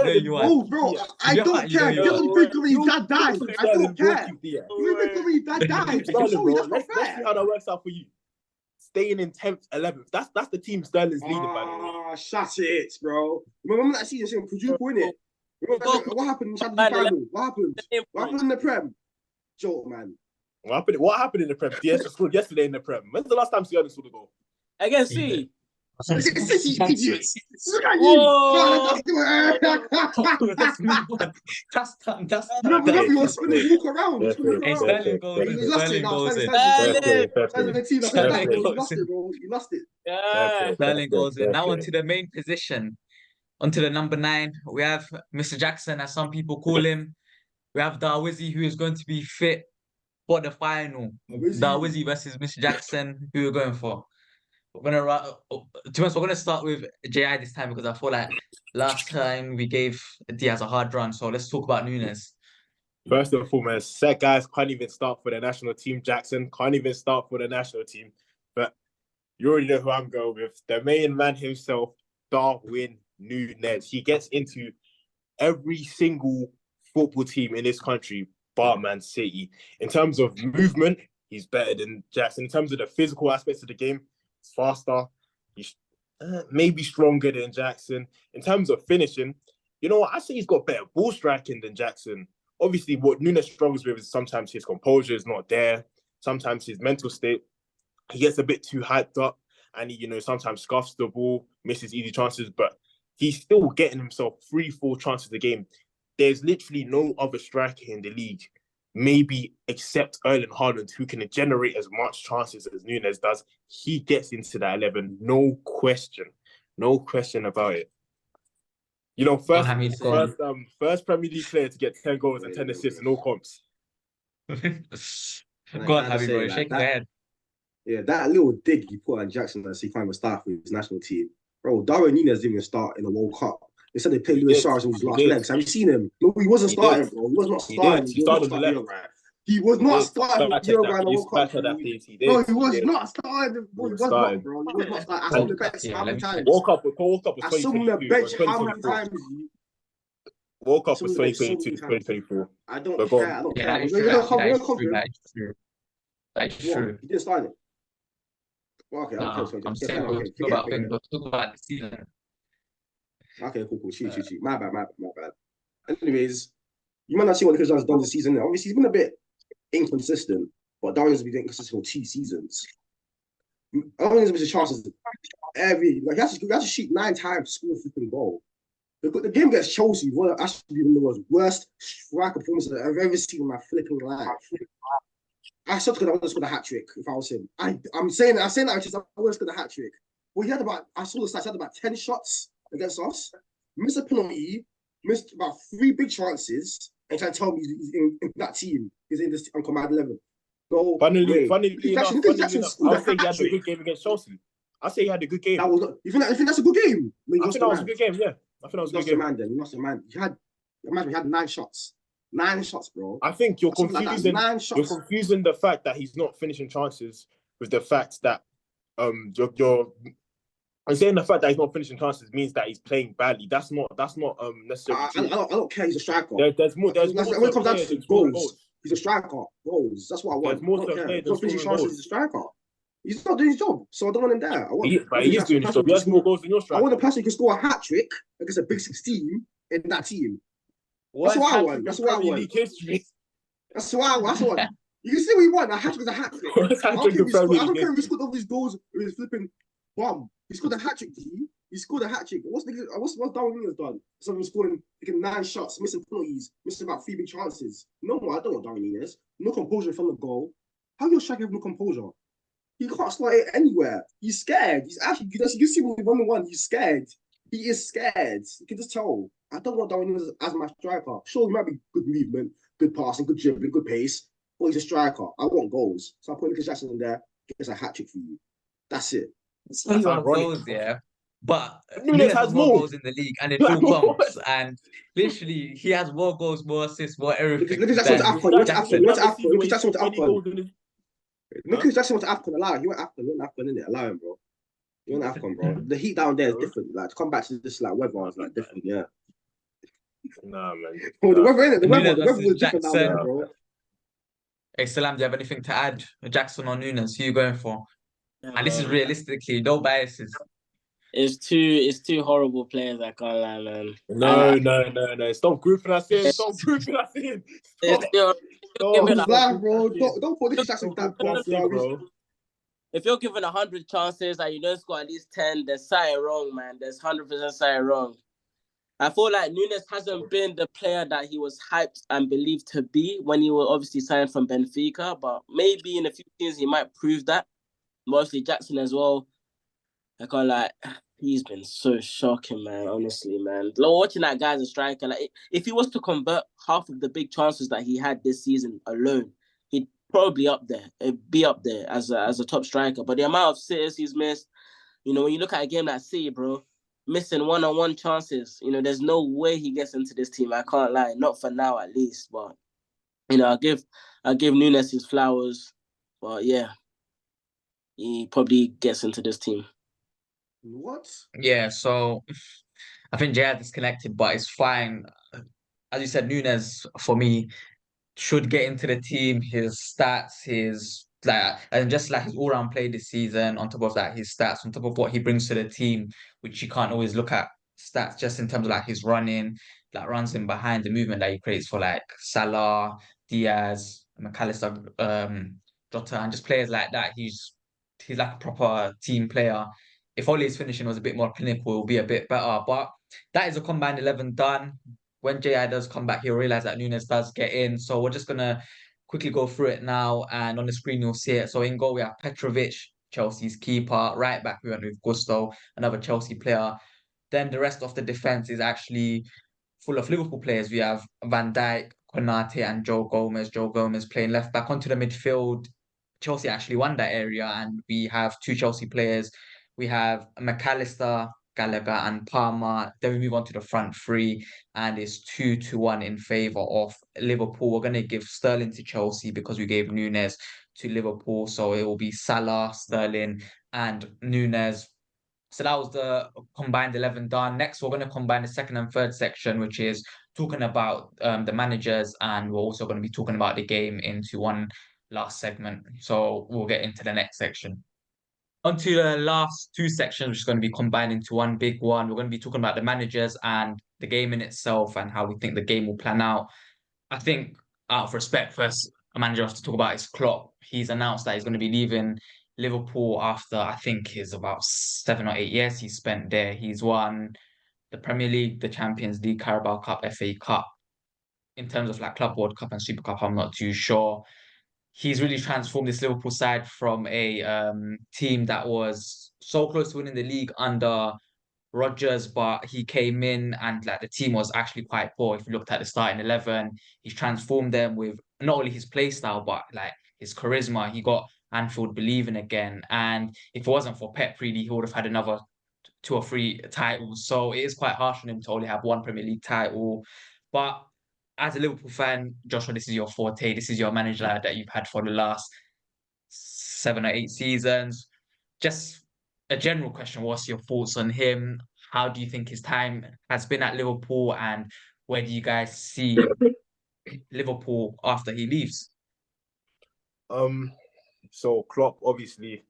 know you won.
Bro, I don't care. Get on think of me, dad died. I don't care. You think of me, dad died. I'm sorry, that's not
Let's see
fair.
how that works out for you. Staying in 10th, 11th. That's the team Sterling's leading, by the way.
Shut it, bro. Remember that season saying quadruple, innit? What happened in Champions League final? What happened in the Prem? Joke, man.
What happened in the Prem? Diaz scored yesterday in the Prem. When's the last time Sterling scored a goal?
Against C.
Idiots. Look at you.
That's
Remember you were spinning walk around.
Hey, Sterling goes in.
You lost it now. You lost it.
Yeah.
Sterling goes in. Now onto the main position. Onto the number 9. We have Mr. Jackson, as some people call him. We have Darwizzy, who is going to be fit for the final. Darwizzy versus Mr. Jackson, who we're going for. We're gonna start with JI this time because I feel like last time we gave Diaz a hard run. So let's talk about Núñez.
First and foremost, set guys can't even start for the national team. Jackson can't even start for the national team. But you already know who I'm going with. The main man himself, Darwin Núñez. He gets into every single football team in this country, bar Man City. In terms of movement, he's better than Jackson. In terms of the physical aspects of the game, he's faster. He's maybe stronger than Jackson. In terms of finishing, you know what? I say he's got better ball striking than Jackson. Obviously, what Núñez struggles with is sometimes his composure is not there. Sometimes his mental state, he gets a bit too hyped up and he, sometimes scuffs the ball, misses easy chances, but he's still getting himself 3-4 chances a game. There's literally no other striker in the league, maybe except Erling Haaland, who can generate as much chances as Núñez does. He gets into that 11, no question about it. First Premier League player to get 10 goals and 10 assists in all comps.
Go on, Javi, bro. Shake your head.
Yeah, that little dig he put on Jackson as he finally start for his national team. Bro, Darwin Núñez didn't even start in the World Cup. They said they played Luis Suarez in his last legs. Have you seen him? No, he wasn't starting, bro. He was not starting.
He started on the left.
He was not starting in the Uruguay in the World Cup.
No,
he was not starting. Bro, he was not, bro. He was not starting. I saw the bench how many times?
World Cup was
I saw him on the bench how many times?
World Cup was 2022, 2024.
I don't care. I don't care.
That's true.
He didn't start it. Okay,
I'm saying we'll talk about the season.
Okay, cool. Shoot. My bad. Anyways, you might not see what Nicolas has done this season. Obviously, he's been a bit inconsistent, but Darwin's been inconsistent for 2 seasons. Darwin's missed chances he has to shoot 9 times to score a freaking goal. The game against Chelsea, one of actually the most worst striker performances I've ever seen in my flipping life. I said I would have scored a hat trick if I was him. I'm saying that just I would have scored a hat trick. Well, I saw the stats, he had about 10 shots against us, missed a penalty, missed about 3 big chances, and trying to tell me he's in that team. He's in this combined 11. No
Funnily
way.
enough,
scored
I'll say he
hat
had a
trick.
good game against Chelsea. I'll say he had a good game.
That was not, you think that's a good game?
I think that was a good game, yeah. I think that was a good game.
Man, then. You lost a man. Imagine he had 9 shots. 9 shots, bro.
I think you're confusing.
Like 9 shots.
You're confusing the fact that he's not finishing chances with the fact that you're I'm saying the fact that he's not finishing chances means that he's playing badly. That's not necessarily true.
I don't care. He's a striker.
There's more. When
it comes down to goals, he's a striker. Goals. That's what I want.
There's more to play.
He's not finishing chances. He's a striker. He's not doing his job, so I don't want him there.
But he is doing his job. He has more goals than your striker.
I want a person who can score a hat trick against a big 16 in that team. That's what I want. That's what I want. That's what I want. You can see what he won. A hat trick is a hat trick. I don't care if he scored all these goals with his flipping bomb. He scored a hat trick. He scored a hat trick. What's Darwin Núñez done? Someone scoring 9 shots, missing penalties, missing about 3 big chances. No, I don't want Darwin Núñez. No composure from the goal. How your striker have no composure? He can't start it anywhere. He's scared. He's actually, you can see when he won the one, he's scared. He is scared. You can just tell. I don't want Darwin Núñez as my striker. Sure, he might be good movement, good passing, good dribbling, good pace, but he's a striker. I want goals. So I put Nicholas Jackson in there, gets a hat trick for you. That's it.
So you want goals, yeah. But
Núñez has more
goals in the league and in all comps, and literally he has more goals, more assists, more everything.
Look at Jackson went to AFCON. Look at Jackson went to AFCON. Nicholas Jackson went to AFCON. Allow him. He went to AFCON, innit? Allow him, bro. He went to AFCON, bro. The heat down there is different. Like to come back to this like weather is like different, yeah.
Nah, man.
Well, the weather, innit? The weather was different down there, bro.
Hey, Salam, do you have anything to add? Jackson or Núñez? Who are you going for? And this is realistically, no biases.
It's two horrible players. I can't lie, man.
No. Stop grouping us in. Stop grouping us in.
Bro. Don't put Nicholas Jackson with that box, bro.
If you're given 100 chances and you don't score at least 10, there's something wrong, man. There's 100% something wrong. I feel like Núñez hasn't been the player that he was hyped and believed to be when he was obviously signed from Benfica, but maybe in a few years he might prove that. Mostly Jackson as well. I can't lie. He's been so shocking, man. Honestly, man. Watching that guy as a striker, like if he was to convert half of the big chances that he had this season alone, he'd probably be up there as a top striker. But the amount of sitters he's missed, when you look at a game like City, bro, missing one-on-one chances, there's no way he gets into this team. I can't lie, not for now at least. But I'll give Núñez his flowers. But yeah, he probably gets into this team.
What?
Yeah, so I think Jay disconnected, but it's fine. As you said, Núñez for me should get into the team. His stats, and just like his all-round play this season. On top of that, his stats, on top of what he brings to the team, which you can't always look at stats just in terms of like his running, like runs in behind, the movement that he creates for like Salah, Diaz, McAllister, Jota, and just players like that. He's like a proper team player. If only his finishing was a bit more clinical, it would be a bit better. But that is a combined 11 done. When JI does come back, he'll realize that Núñez does get in. So we're just going to quickly go through it now. And on the screen, you'll see it. So in goal, we have Petrovic, Chelsea's keeper. Right back, we went with Gusto, another Chelsea player. Then the rest of the defense is actually full of Liverpool players. We have Van Dijk, Konate, and Joe Gomez. Joe Gomez playing left back onto the midfield. Chelsea actually won that area. And we have 2 Chelsea players. We have McAllister, Gallagher, and Palmer. Then we move on to the front 3, and it's 2-1 in favour of Liverpool. We're going to give Sterling to Chelsea because we gave Núñez to Liverpool. So it will be Salah, Sterling, and Núñez. So that was the combined 11 done. Next, we're going to combine the second and third section, which is talking about the managers, and we're also going to be talking about the game into one last segment. So we'll get into the next section. On to the last 2 sections, which is going to be combined into one big one. We're going to be talking about the managers and the game in itself and how we think the game will plan out. I think, out of respect, first, a manager I have to talk about is Klopp. He's announced that he's going to be leaving Liverpool after, I think, is about 7 or 8 years he spent there. He's won the Premier League, the Champions League, Carabao Cup, FA Cup. In terms of like Club World Cup and Super Cup, I'm not too sure. He's really transformed this Liverpool side from a team that was so close to winning the league under Rodgers, but he came in and like the team was actually quite poor. If you looked at the starting 11, he's transformed them with not only his play style, but like his charisma. He got Anfield believing again. And if it wasn't for Pep, really, he would have had another 2 or 3 titles. So it is quite harsh on him to only have one Premier League title. But as a Liverpool fan, Joshua, this is your forte. This is your manager that you've had for the last 7 or 8 seasons. Just a general question. What's your thoughts on him? How do you think his time has been at Liverpool? And where do you guys see Liverpool after he leaves?
So Klopp, obviously,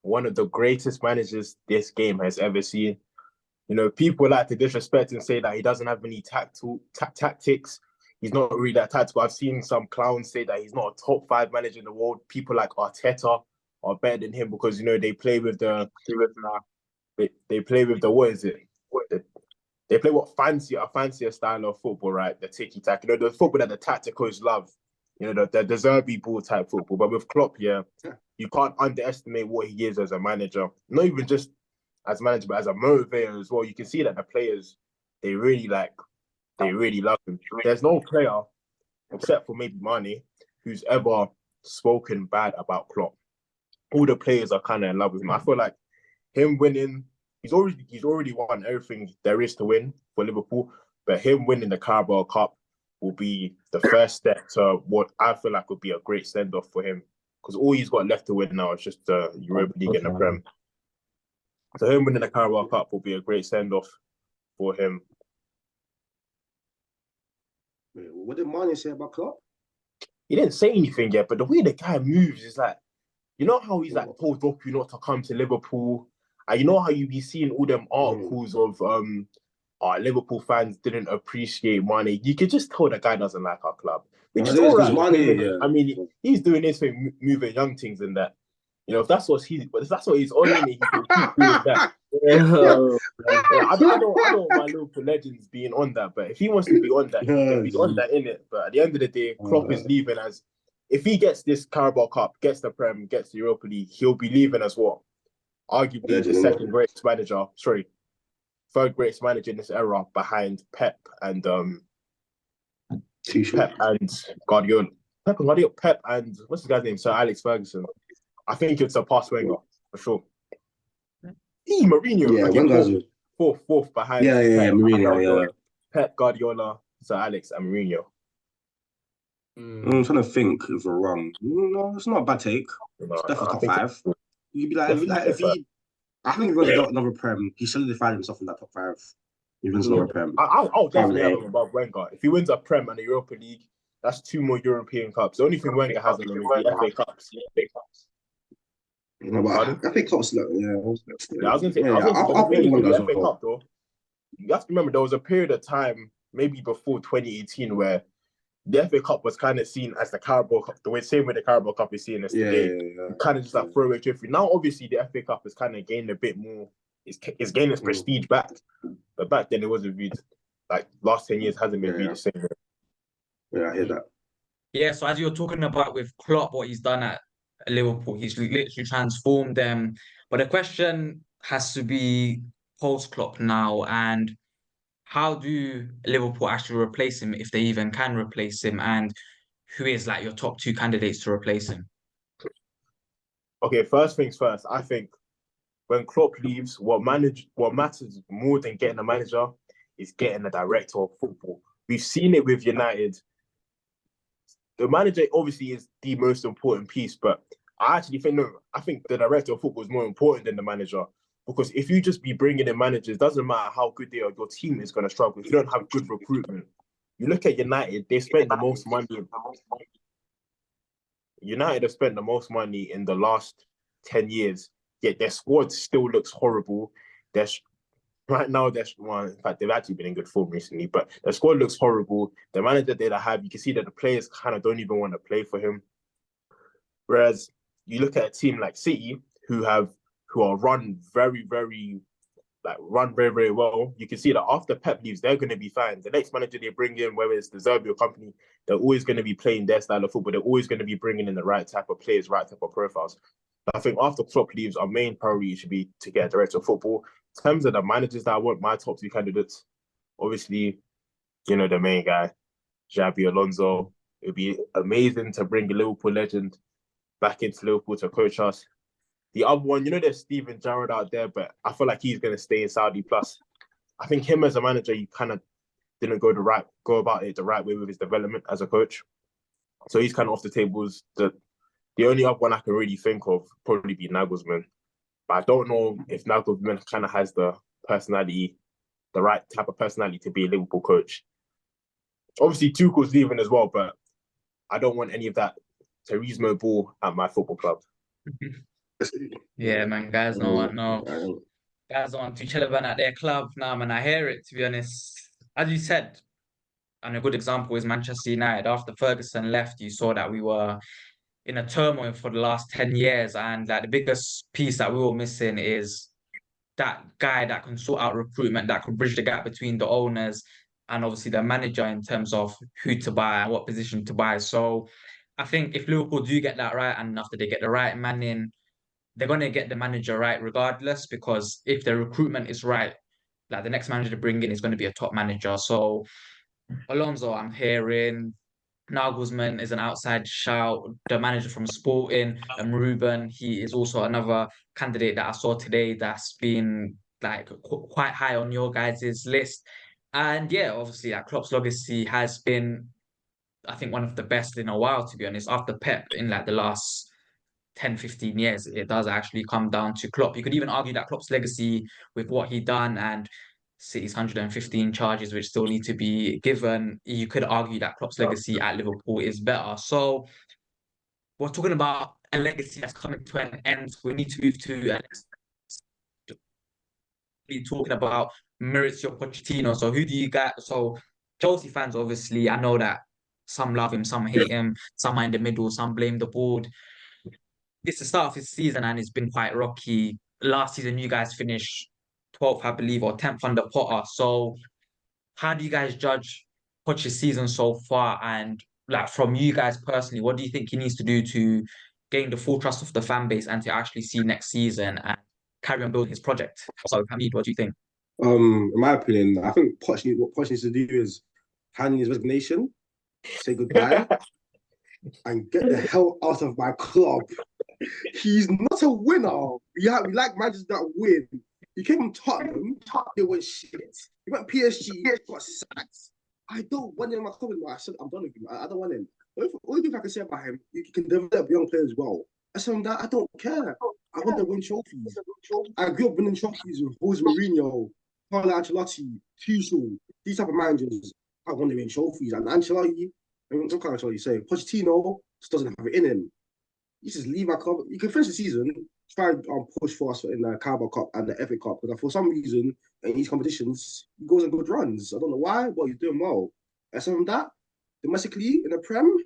one of the greatest managers this game has ever seen. You know, people like to disrespect and say that he doesn't have any tactics. He's not really that tactical. I've seen some clowns say that he's not a top 5 manager in the world. People like Arteta are better than him because, you know, they play with the what is it? They play a fancier style of football, right? The tiki-taka. You know, the football that the tacticals love. You know, the Zerbi ball type football. But with Klopp, yeah, you can't underestimate what he is as a manager. Not even just as a manager, but as a motivator as well. You can see that the players, they really love him. There's no player, except for maybe Mane, who's ever spoken bad about Klopp. All the players are kind of in love with him. I feel like him winning, he's already won everything there is to win for Liverpool, but him winning the Carabao Cup will be the first step to what I feel like would be a great send-off for him, because all he's got left to win now is just the Europa League and the Prem. So him winning the Carabao Cup will be a great send-off for him.
What did Mane say about Klopp?
He didn't say anything yet, but the way the guy moves is like, you know how he's like told you not to come to Liverpool, and you know how you be seeing all them articles of Liverpool fans didn't appreciate Mane. You could just tell the guy doesn't like our club, which is all right. I mean, he's doing this thing, moving young things and that. You know, if that's what he's on, in it, he can keep doing that. I don't my Liverpool legends being on that, but if he wants to be on that, he can be on that, innit? But at the end of the day, Klopp is leaving as, if he gets this Carabao Cup, gets the Prem, gets the Europa League, he'll be leaving as what? Arguably the third greatest manager in this era behind Pep and Guardiola. Pep and what's the guy's name? Sir Alex Ferguson. I think it's surpass Wenger for sure. Mourinho.
Yeah,
okay, fourth behind.
Mourinho.
Pep, Guardiola, Sir Alex, and Mourinho.
I'm trying to think if we're wrong. No, it's not a bad take. It's definitely top 5. You'd be like, if he, I think if he wins another Prem, he solidified himself in that top 5. He wins another Prem.
I'll definitely have him above Wenger. If he wins a Prem and a Europa League, that's 2 more European Cups. The only thing Wenger has in him is the FA Cups.
No, but I think Klopp's
I was going to say, the FA Cup though. You have to remember there was a period of time, maybe before 2018, where the FA Cup was kind of seen as the Carabao Cup, same way the Carabao Cup is seen as today. Kind of just like throwaway trophy. Now, obviously, the FA Cup has kind of gained a bit more. It's gained its prestige back, but back then it wasn't viewed. Like last 10 years hasn't been viewed the same way.
Yeah, I hear that.
Yeah, so as you're talking about with Klopp, what he's done at Liverpool, he's literally transformed them. But the question has to be post-Klopp now, and how do Liverpool actually replace him, if they even can replace him, and who is like your top 2 candidates to replace him?
Okay, first things first, I think when Klopp leaves, what matters more than getting a manager is getting a director of football. We've seen it with United. The manager obviously is the most important piece, but I think the director of football is more important than the manager, because if you just be bringing in managers, doesn't matter how good they are, your team is going to struggle if you don't have good recruitment. You look at United, they spent the most money. United have spent the most money in the last 10 years, yet their squad still looks horrible. Right now, in fact, they've actually been in good form recently, but the squad looks horrible. The manager they have, you can see that the players kind of don't even want to play for him. Whereas you look at a team like City, who are run very, very like run very, very well, you can see that after Pep leaves, they're going to be fine. The next manager they bring in, whether it's the Zerbi company, they're always going to be playing their style of football. They're always going to be bringing in the right type of players, right type of profiles. I think after Klopp leaves, our main priority should be to get a director of football. In terms of the managers that I want, my top 2 candidates, obviously, the main guy, Xabi Alonso. It'd be amazing to bring a Liverpool legend back into Liverpool to coach us. The other one, there's Steven Gerrard out there, but I feel like he's going to stay in Saudi. Plus, I think him as a manager, he kind of didn't go about it the right way with his development as a coach. So he's kind of off the tables. The only other one I can really think of probably be Nagelsmann. But I don't know if Nagelsmann kind of has the personality, the right type of personality to be a Liverpool coach. Obviously, Tuchel's leaving as well, but I don't want any of that Turismo ball at my football club.
Yeah, man, guys don't want to chill about at their club. Nah, man, I hear it, to be honest. As you said, and a good example is Manchester United. After Ferguson left, you saw that we were in a turmoil for the last 10 years. And like the biggest piece that we were missing is that guy that can sort out recruitment, that can bridge the gap between the owners and obviously the manager in terms of who to buy and what position to buy. So I think if Liverpool do get that right, and after they get the right man in, they're going to get the manager right regardless, because if the recruitment is right, like the next manager to bring in is going to be a top manager. So Alonso, I'm hearing. Nagelsmann is an outside shout. The manager from Sporting, Ruben, he is also another candidate that I saw today that's been like quite high on your guys' list. And yeah, obviously, Klopp's legacy has been, I think, one of the best in a while, to be honest. After Pep in like the last 10, 15 years, it does actually come down to Klopp. You could even argue that Klopp's legacy with what he done and City's 115 charges, which still need to be given, you could argue that Klopp's legacy at Liverpool is better. So we're talking about a legacy that's coming to an end. We need to move to talking about Mauricio Pochettino. So who do you got? So Chelsea fans, obviously, I know that some love him, some hate him, some are in the middle, some blame the board. It's the start of his season and it's been quite rocky. Last season, you guys finished 12th, I believe, or 10th under Potter. So how do you guys judge Poch's season so far? And like from you guys personally, what do you think he needs to do to gain the full trust of the fan base and to actually see next season and carry on building his project? So Hamid, what do you think?
In my opinion, I think what Poch needs to do is hand in his resignation, say goodbye, and get the hell out of my club. He's not a winner. We like managers that win. He came from Tottenham, they were shit. He went PSG, got sacked. I don't want him in my club anymore. I said, I'm done with him. I don't want him. Only thing I can say about him, you can develop young players well. I said, I don't care. I want to win trophies. I grew up winning trophies with Jose Mourinho, Carlo Ancelotti, Tuchel, these type of managers. I want to win trophies. And Ancelotti, what can Ancelotti say? Pochettino just doesn't have it in him. You just leave our club. You can finish the season, try and push for us in the Carabao Cup and the FA Cup. Because for some reason, in these competitions, he goes on good runs. I don't know why, but he's doing well. Aside from that, domestically in the Prem,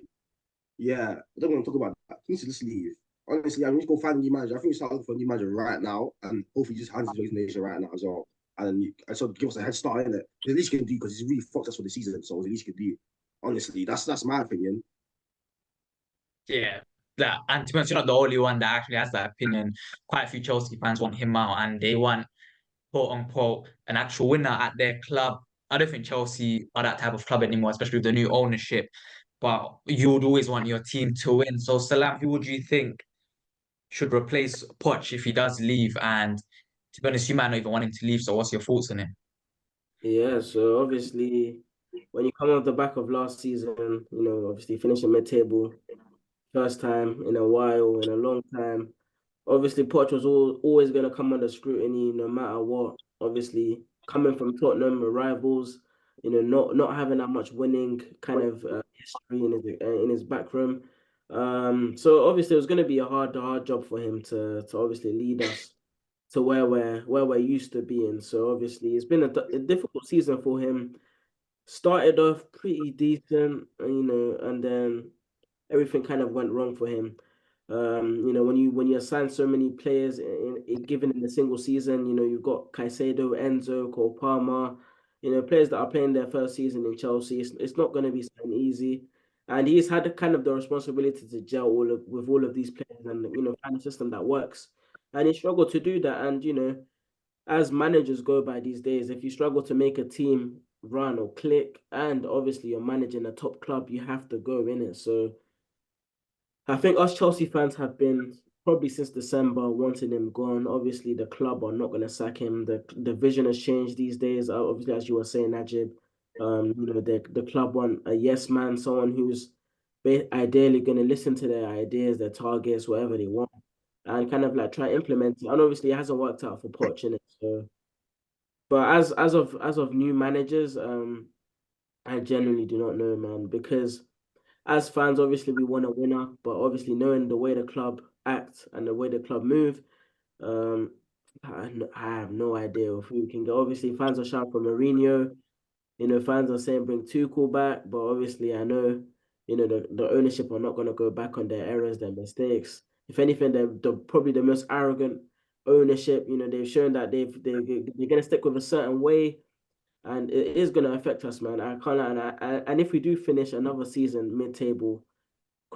yeah, I don't want to talk about that. He needs to just leave. Honestly, I need to go find a new manager. I think we start looking for a new manager right now, and hopefully just hands his resignation right now as well. And so give us a head start in it. The least he can do, because he's really fucked us for the season. So the least he can do. Honestly, that's my opinion.
Yeah. And to be honest, you're not the only one that actually has that opinion. Quite a few Chelsea fans want him out and they want, quote unquote, an actual winner at their club. I don't think Chelsea are that type of club anymore, especially with the new ownership. But you would always want your team to win. So, Salam, who would you think should replace Poch if he does leave? And to be honest, you might not even want him to leave. So, what's your thoughts on him?
Yeah, so obviously, when you come off the back of last season, obviously finishing mid-table, first time in a while, in a long time. Obviously, Poch was always going to come under scrutiny no matter what. Obviously, coming from Tottenham, rivals, not having that much winning kind of history in his back room. So obviously, it was going to be a hard job for him to obviously lead us to where we're used to being. So obviously, it's been a difficult season for him. Started off pretty decent, and then everything kind of went wrong for him. When you assign so many players given in a single season. You know, you've got Caicedo, Enzo, Cole Palmer, you know, players that are playing their first season in Chelsea. It's not going to be something easy. And he's had kind of the responsibility to gel with all of these players and, you know, find a system that works. And he struggled to do that. And, you know, as managers go by these days, if you struggle to make a team run or click, and obviously you're managing a top club, you have to go in it. So I think us Chelsea fans have been probably since December wanting him gone. Obviously, the club are not going to sack him. The vision has changed these days. Obviously, as you were saying, Najib, you know, the club want a yes man, someone who's ideally going to listen to their ideas, their targets, whatever they want, and kind of like try to implement it. And obviously, it hasn't worked out for Poch in it. So, but as of new managers, I genuinely do not know, man, because as fans, obviously we want a winner, but obviously knowing the way the club act and the way the club move, um, I have no idea of who we can get. Obviously, fans are shouting for Mourinho. You know, fans are saying bring Tuchel back, but obviously I know, you know, the ownership are not going to go back on their errors, their mistakes. If anything, they're probably the most arrogant ownership. You know, they've shown that they're going to stick with a certain way, and it is going to affect us, man. I can't lie. And if we do finish another season mid-table,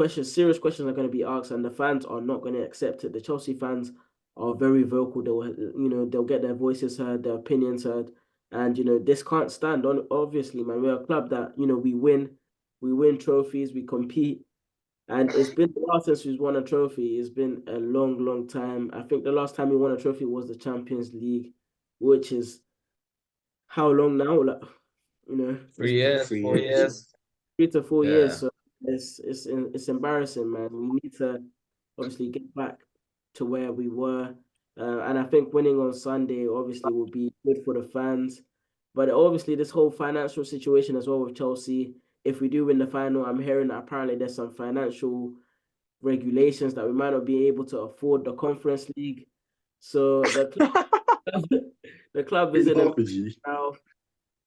serious questions are going to be asked, and the fans are not going to accept it. The Chelsea fans are very vocal. They'll get their voices heard, their opinions heard, and you know this can't stand. On obviously, man, we're a club that we win trophies, we compete, and it's been a while since we've won a trophy. It's been a long, long time. I think the last time we won a trophy was the Champions League, which is how long now? Like, you know,
3 years, 4 years.
3 to 4 years.
Yeah.
So it's embarrassing, man. We need to obviously get back to where we were, and I think winning on Sunday obviously will be good for the fans. But obviously, this whole financial situation as well with Chelsea. If we do win the final, I'm hearing that apparently there's some financial regulations that we might not be able to afford the Conference League. So the club is in a now.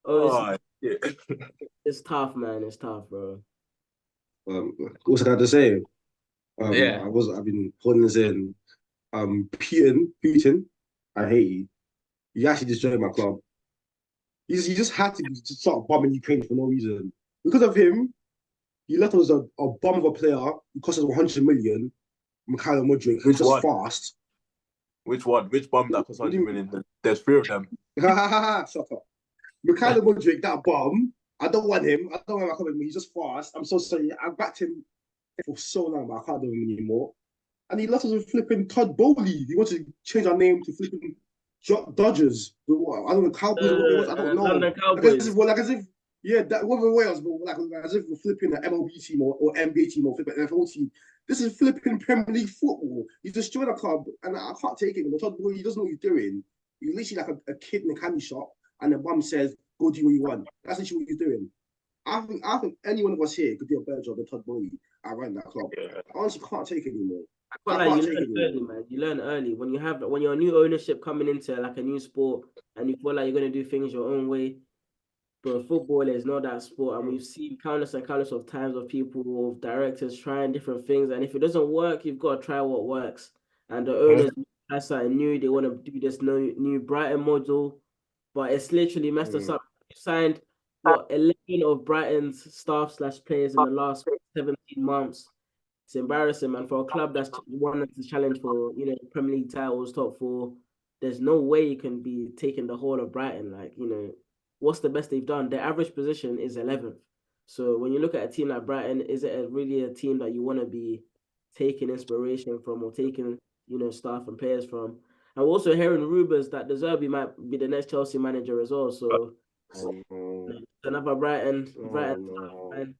Obviously, it's tough, man. It's tough, bro.
What's I got to say?
Yeah.
I've been putting this in. Putin, I hate you. You actually destroyed my club. You just had to start bombing Ukraine for no reason. Because of him, you left us a bomb of a player who cost us 100 million, Mikhailo Mudryk, who's just fast.
Which one? Which bomb that cost 100 million? There's 3 of them.
Shut up. Mikhailo Mudryk, that bomb. I don't want him. I don't want him. He's just fast. I'm so sorry. I backed him for so long, but I can't do him anymore. And he left us with flipping Todd Bowley. He wanted to change our name to flipping Dodgers. I don't know, Cowboys. I don't know.
London Cowboys.
Like as if yeah, that we're Wales, but like as if we're flipping an MLB team or NBA team or flipping an NFL team. This is flipping Premier League football. He's destroyed a club, and I can't take it. Todd Bowley, he doesn't know what he's doing. He's literally like a kid in a candy shop, and the mum says, "Go do what you want." That's literally what he's doing. I think any one of us here could do a better job than Todd Bowley at running that club. I honestly can't take it anymore.
You learn early, man. You learn early when you're a new ownership coming into like a new sport, and you feel like you're gonna do things your own way. But football is not that sport, and we've seen countless and countless of times of people, of directors trying different things, and if it doesn't work, you've got to try what works. And the owners try something new. They want to do this new Brighton model, but it's literally messed us up. We signed 11 of Brighton's staff/players in the last 17 months. It's embarrassing, man, for a club that's wanted to challenge for, you know, Premier League titles, top 4. There's no way you can be taking the whole of Brighton. Like, you know, what's the best they've done? Their average position is 11th. So when you look at a team like Brighton, is it really a team that you want to be taking inspiration from or taking, you know, staff and players from? And we're also hearing rumors that De Zerbi might be the next Chelsea manager as well. So another Brighton fan.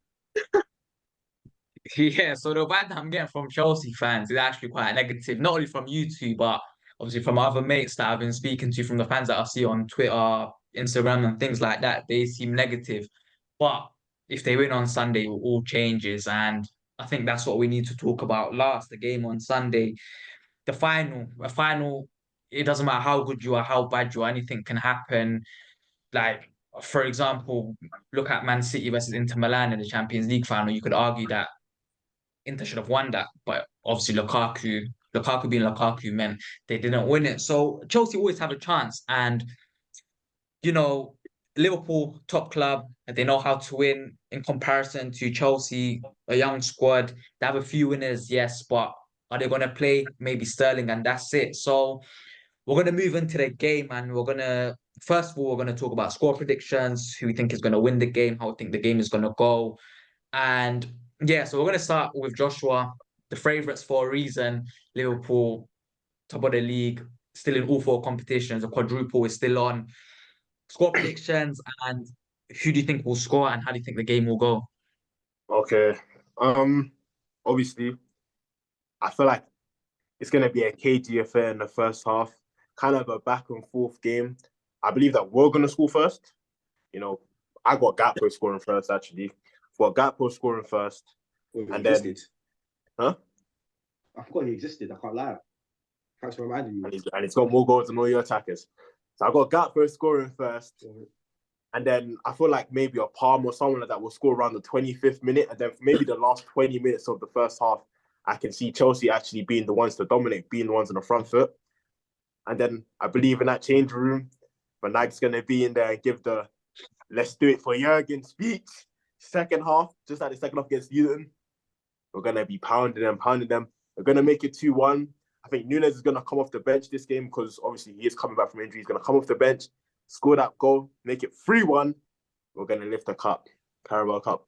Yeah, so the vibe that I'm getting from Chelsea fans is actually quite negative, not only from you two, but obviously from other mates that I've been speaking to, from the fans that I see on Twitter, Instagram, and things like that. They seem negative. But if they win on Sunday, it all changes. And I think that's what we need to talk about last, the game on Sunday. A final, it doesn't matter how good you are, how bad you are, anything can happen. Like, for example, look at Man City versus Inter Milan in the Champions League final. You could argue that Inter should have won that, but obviously Lukaku Lukaku being Lukaku meant they didn't win it. So Chelsea always have a chance. And, you know, Liverpool, top club, and they know how to win in comparison to Chelsea, a young squad. They have a few winners, yes, but are they going to play? Maybe Sterling, and that's it. So we're going to move into the game, and first of all, we're going to talk about score predictions, who we think is going to win the game, how we think the game is going to go. And yeah, so we're going to start with Joshua, the favourites for a reason. Liverpool, top of the league, still in all four competitions. A quadruple is still on. Score predictions, and who do you think will score, and how do you think the game will go?
Okay. Obviously, I feel like it's going to be a cagey affair in the first half, kind of a back and forth game. I believe that we're going to score first. You know, I got Gakpo scoring first, actually. For Gakpo scoring first.
And then, huh? I forgot he existed. I can't lie. Thanks for reminding me.
And he's got more goals than all your attackers. So I got Gakpo scoring first. And then I feel like maybe a Palm or someone like that will score around the 25th minute. And then maybe the last 20 minutes of the first half, I can see Chelsea actually being the ones to dominate, being the ones on the front foot. And then I believe in that change room, Van Dijk's going to be in there and give the let's do it for Jurgen speech. Second half, just like the second half against Luton, we're going to be pounding them. We're going to make it 2-1. I think Nunes is going to come off the bench this game because obviously he is coming back from injury. He's going to come off the bench, score that goal, make it 3-1. We're going to lift the cup, Carabao Cup.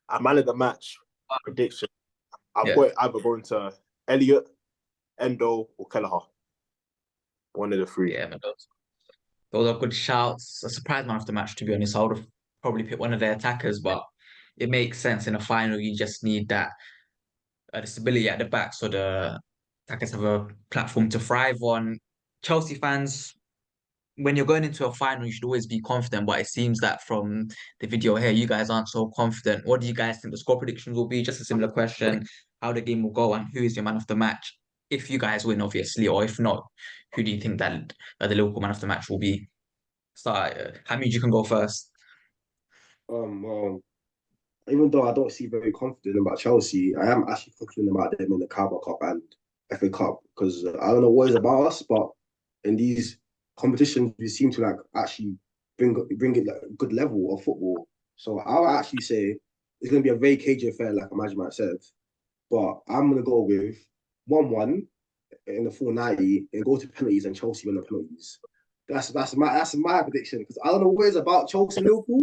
A man of the match prediction. I've got it either going to Elliott, Endo, or Kelleher. One of the three.
Yeah, those are good shouts. A surprise man of the match, to be honest. I would have probably picked one of their attackers, but it makes sense in a final. You just need that the stability at the back so the attackers have a platform to thrive on. Chelsea fans, when you're going into a final, you should always be confident, but it seems that from the video here, you guys aren't so confident. What do you guys think the score predictions will be? Just a similar question, how the game will go, and who is your man of the match? If you guys win, obviously, or if not, who do you think that the Liverpool man of the match will be? So, Hamid, you can go first.
Well, even though I don't see very confident about Chelsea, I am actually confident about them in the Carabao Cup and FA Cup because I don't know what it's about us, but in these competitions we seem to like actually bring it like a good level of football. So I'll actually say it's going to be a very cagey affair, like Imagine said, but I'm going to go with 1-1 in the full 90 and go to penalties and Chelsea win the penalties. That's my prediction because I don't know what it's about Chelsea and Liverpool.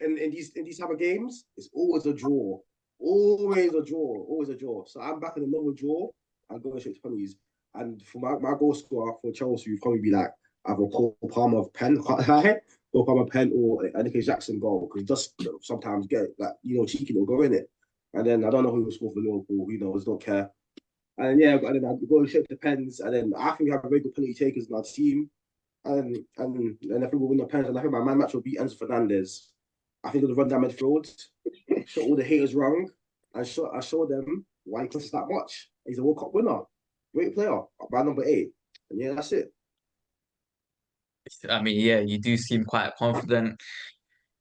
In these type of games, it's always a draw. Always a draw. So I'm back in another draw. I'm going straight to penalties. And for my goal scorer for Chelsea will probably be like either Cole Palmer of pen, Cole Palmer pen or Anike Jackson goal. Because just sometimes get that, cheeky little go in it. And then I don't know who will score for Liverpool, who knows, don't care. And yeah, and then I go straight to pens. And then I think we have very good penalty takers in our team. And I think we'll win the pens. And I think my man match will be Enzo Fernandez. I think he'll run down midfield, show all the haters wrong, and show them why he costs that much. He's a World Cup winner, great player, by number 8. And yeah, that's it.
I mean, yeah, you do seem quite confident.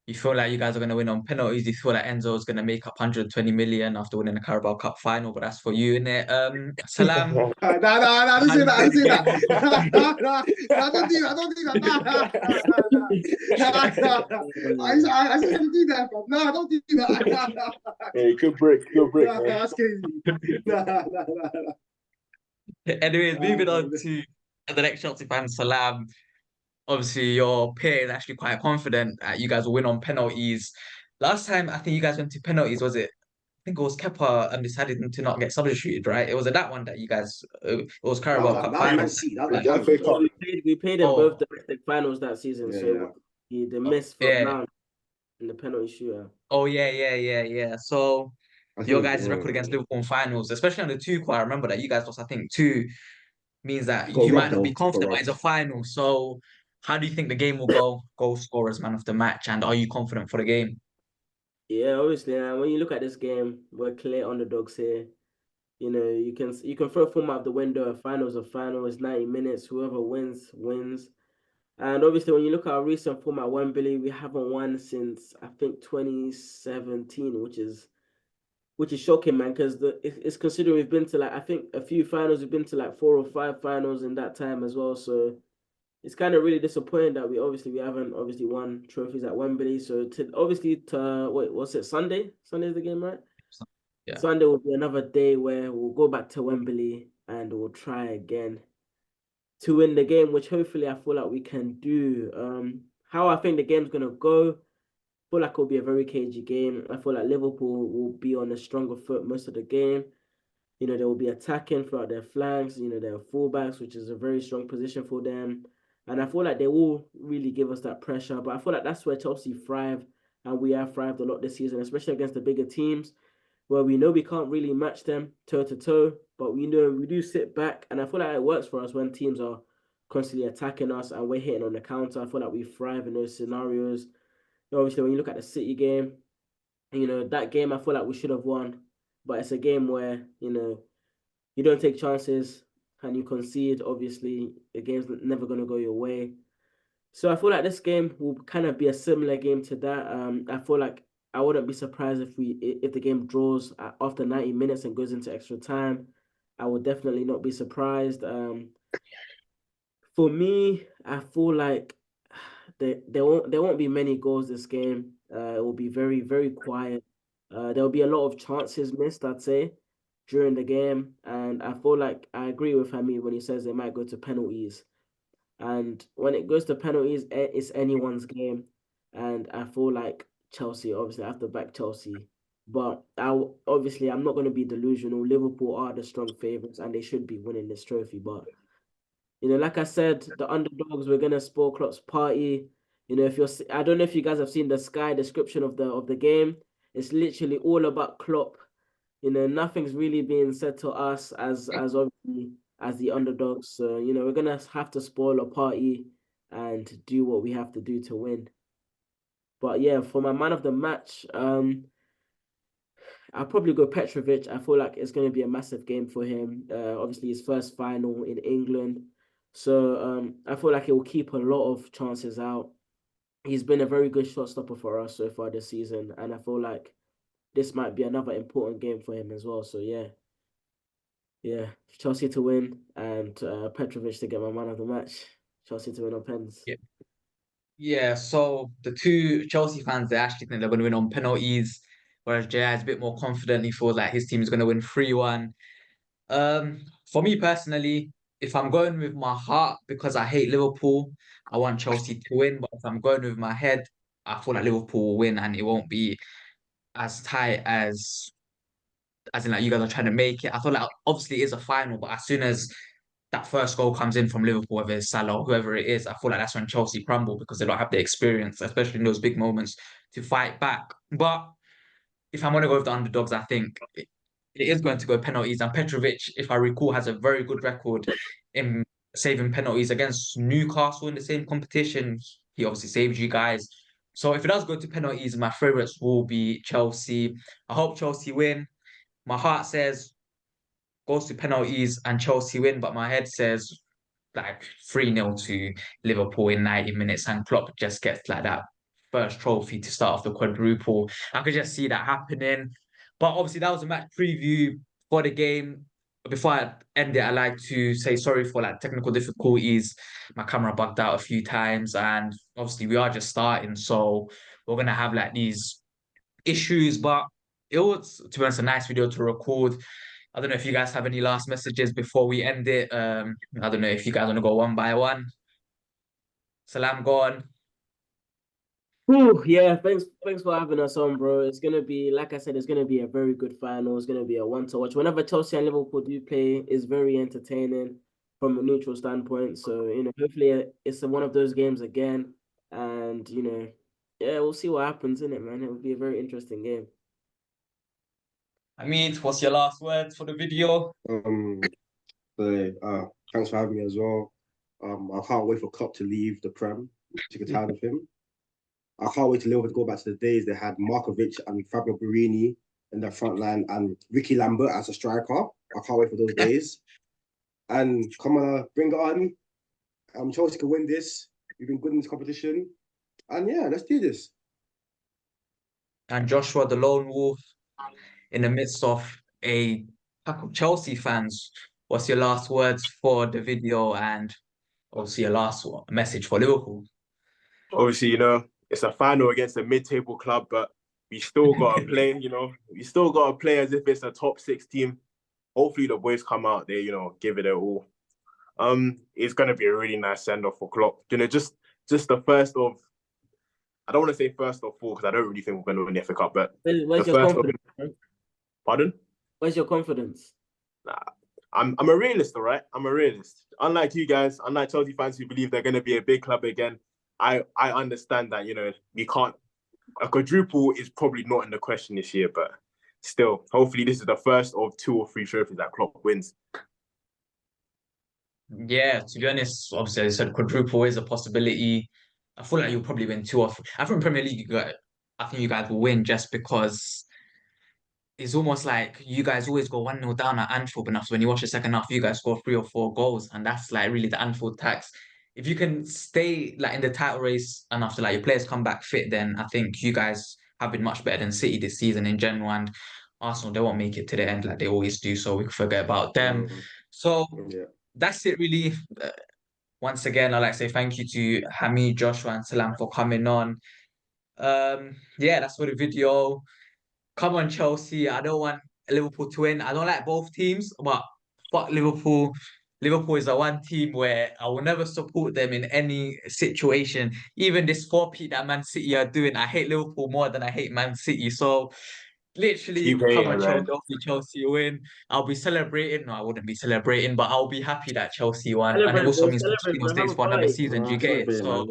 You feel like you guys are going to win on penalties. You feel like Enzo is going to make up 120 million after winning the Carabao Cup final, but that's for you, innit? Salam.
Nah, don't say that. Don't do that. I said to do that, bro. No, don't do that.
Hey, good break.
Nah, that's crazy. Nah.
Anyways, moving on to the next Chelsea fan, Salam. Obviously, your peer is actually quite confident that you guys will win on penalties. Last time, I think you guys went to penalties, was it? I think it was Kepa decided to not get substituted, right? It was that one that you guys, it was Carabao Cup finals.
We played in both domestic finals that season, the miss from round in the penalty shooter.
Oh, yeah. So, your guys' record against Liverpool in finals, especially on the 2 I remember that you guys lost, I think, 2 means that you might not be confident, but it's a final. So, how do you think the game will go? Goal scorers, man of the match, and are you confident for the game?
Yeah, obviously. When you look at this game, we're clear underdogs here. You can throw form out the window. A finals, 90 minutes. Whoever wins. And obviously, when you look at our recent form at Wembley, we haven't won since I think 2017, which is which is shocking, man, because it's considering we've been to like, I think a few finals, we've been to like 4 or 5 finals in that time as well. So it's kind of really disappointing that we haven't obviously won trophies at Wembley. So wait, what's it? Sunday's the game, right?
Yeah.
Sunday will be another day where we'll go back to Wembley and we'll try again to win the game, which hopefully I feel like we can do. How I think the game's gonna go, I feel like it'll be a very cagey game. I feel like Liverpool will be on a stronger foot most of the game. You know, they will be attacking throughout their flanks, you know, their fullbacks, which is a very strong position for them. And I feel like they will really give us that pressure. But I feel like that's where Chelsea thrive, and we have thrived a lot this season, especially against the bigger teams, where we know we can't really match them toe to toe, but we know we do sit back. And I feel like it works for us when teams are constantly attacking us and we're hitting on the counter. I feel like we thrive in those scenarios. Obviously, when you look at the City game, you know, that game I feel like we should have won. But it's a game where, you know, you don't take chances and you concede. Obviously, the game's never going to go your way. So I feel like this game will kind of be a similar game to that. I feel like I wouldn't be surprised if the game draws after 90 minutes and goes into extra time. I would definitely not be surprised. For me, I feel like there won't be many goals this game. It will be very, very quiet. There will be a lot of chances missed, I'd say, during the game. And I feel like I agree with Hamid when he says they might go to penalties. And when it goes to penalties, it's anyone's game. And I feel like Chelsea, obviously, I have to back Chelsea. But obviously, I'm not going to be delusional. Liverpool are the strong favourites and they should be winning this trophy. But you know, like I said, the underdogs were gonna spoil Klopp's party. You know, I don't know if you guys have seen the Sky description of the game. It's literally all about Klopp. You know, nothing's really being said to us as obviously as the underdogs. So, you know, we're gonna have to spoil a party and do what we have to do to win. But yeah, for my man of the match, I'll probably go Petrovic. I feel like it's going to be a massive game for him. Obviously, his first final in England. So I feel like he will keep a lot of chances out. He's been a very good shot stopper for us so far this season. And I feel like this might be another important game for him as well. So yeah. Yeah. Chelsea to win and Petrovic to get my man of the match. Chelsea to win on pens.
Yeah. Yeah, so the two Chelsea fans, they actually think they're going to win on penalties, whereas Jay is a bit more confident. He feels like his team is going to win 3-1. For me personally, if I'm going with my heart because I hate Liverpool, I want Chelsea to win. But if I'm going with my head, I feel like Liverpool will win and it won't be as tight as in like you guys are trying to make it. I feel like obviously it is a final, but as soon as that first goal comes in from Liverpool, whether it's Salah or whoever it is, I feel like that's when Chelsea crumble because they don't have the experience, especially in those big moments, to fight back. But if I'm going to go with the underdogs, I think it is going to go penalties. And Petrovic, if I recall, has a very good record in saving penalties against Newcastle in the same competition. He obviously saved you guys. So if it does go to penalties, my favourites will be Chelsea. I hope Chelsea win. My heart says goes to penalties and Chelsea win, but my head says like 3-0 to Liverpool in 90 minutes and Klopp just gets like that first trophy to start off the quadruple. I could just see that happening. But obviously that was a match preview for the game. Before I end it, I like to say sorry for like technical difficulties. My camera bugged out a few times and obviously we are just starting. So we're going to have like these issues, but it was, to be honest, a nice video to record. I don't know if you guys have any last messages before we end it. I don't know if you guys want to go one by one. Salam, go on.
Whew, yeah, thanks for having us on, bro. It's gonna be, like I said, it's gonna be a very good final. It's gonna be a one to watch. Whenever Chelsea and Liverpool do play, it's very entertaining from a neutral standpoint. So, you know, hopefully it's one of those games again. And, you know, yeah, we'll see what happens in it, man. It will be a very interesting game.
I mean, what's your last words for the video?
Thanks for having me as well. I can't wait for Klopp to leave the Prem. I'm sick and tired of him. I can't wait to Liverpool to go back to the days they had Markovic and Fabio Borini in the front line and Ricky Lambert as a striker. I can't wait for those days. And come on, bring it on. Chelsea can win this. We've been good in this competition. And yeah, let's do this.
And Joshua, the lone wolf. in the midst of a pack of Chelsea fans, what's your last words for the video and obviously your last message for Liverpool?
Obviously, you know, it's a final against a mid-table club, but we still got to play, you know. We still got to play as if it's a top 6 team. Hopefully the boys come out there, you know, give it all. It's going to be a really nice send-off for Klopp. You know, just the first of, I don't want to say first of 4 because I don't really think we're going to win the FA Cup, but
Where's your confidence?
Pardon?
Where's your confidence?
Nah, I'm a realist, all right? I'm a realist. Unlike you guys, unlike Chelsea fans who believe they're going to be a big club again, I understand that, you know, we can't. A quadruple is probably not in the question this year, but still, hopefully this is the first of 2 or 3 trophies that Klopp wins.
Yeah, to be honest, obviously, as I said, quadruple is a possibility. I feel like you'll probably win 2 or 3. I think Premier League, I think you guys will win just because it's almost like you guys always go 1-0 down at Anfield enough. So when you watch the second half, you guys score 3 or 4 goals, and that's like really the Anfield tax. If you can stay like in the title race and after like your players come back fit, then I think you guys have been much better than City this season in general. And Arsenal, they won't make it to the end like they always do, so we can forget about them. So
Yeah.
that's it really. Once again, I'd like to say thank you to Hamid, Joshua, and Salam for coming on. Yeah, that's for the video. Come on, Chelsea. I don't want Liverpool to win. I don't like both teams, but fuck Liverpool. Liverpool is the one team where I will never support them in any situation. Even this 4P that Man City are doing, I hate Liverpool more than I hate Man City. So literally,
Keep
come
hating,
on, Chelsea.
man.
Hopefully Chelsea win. I'll be celebrating. No, I wouldn't be celebrating, but I'll be happy that Chelsea won. And it
Celebrate,
also
bro.
means
Celebrate,
Pochettino
bro. Have
stays
a
for another
party.
season. Do you get it? So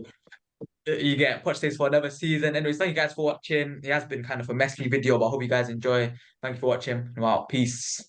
Man.
you get Poch stays for another season. Anyways, thank you guys for watching. It has been kind of a messy video, but I hope you guys enjoy. Thank you for watching. Wow, peace.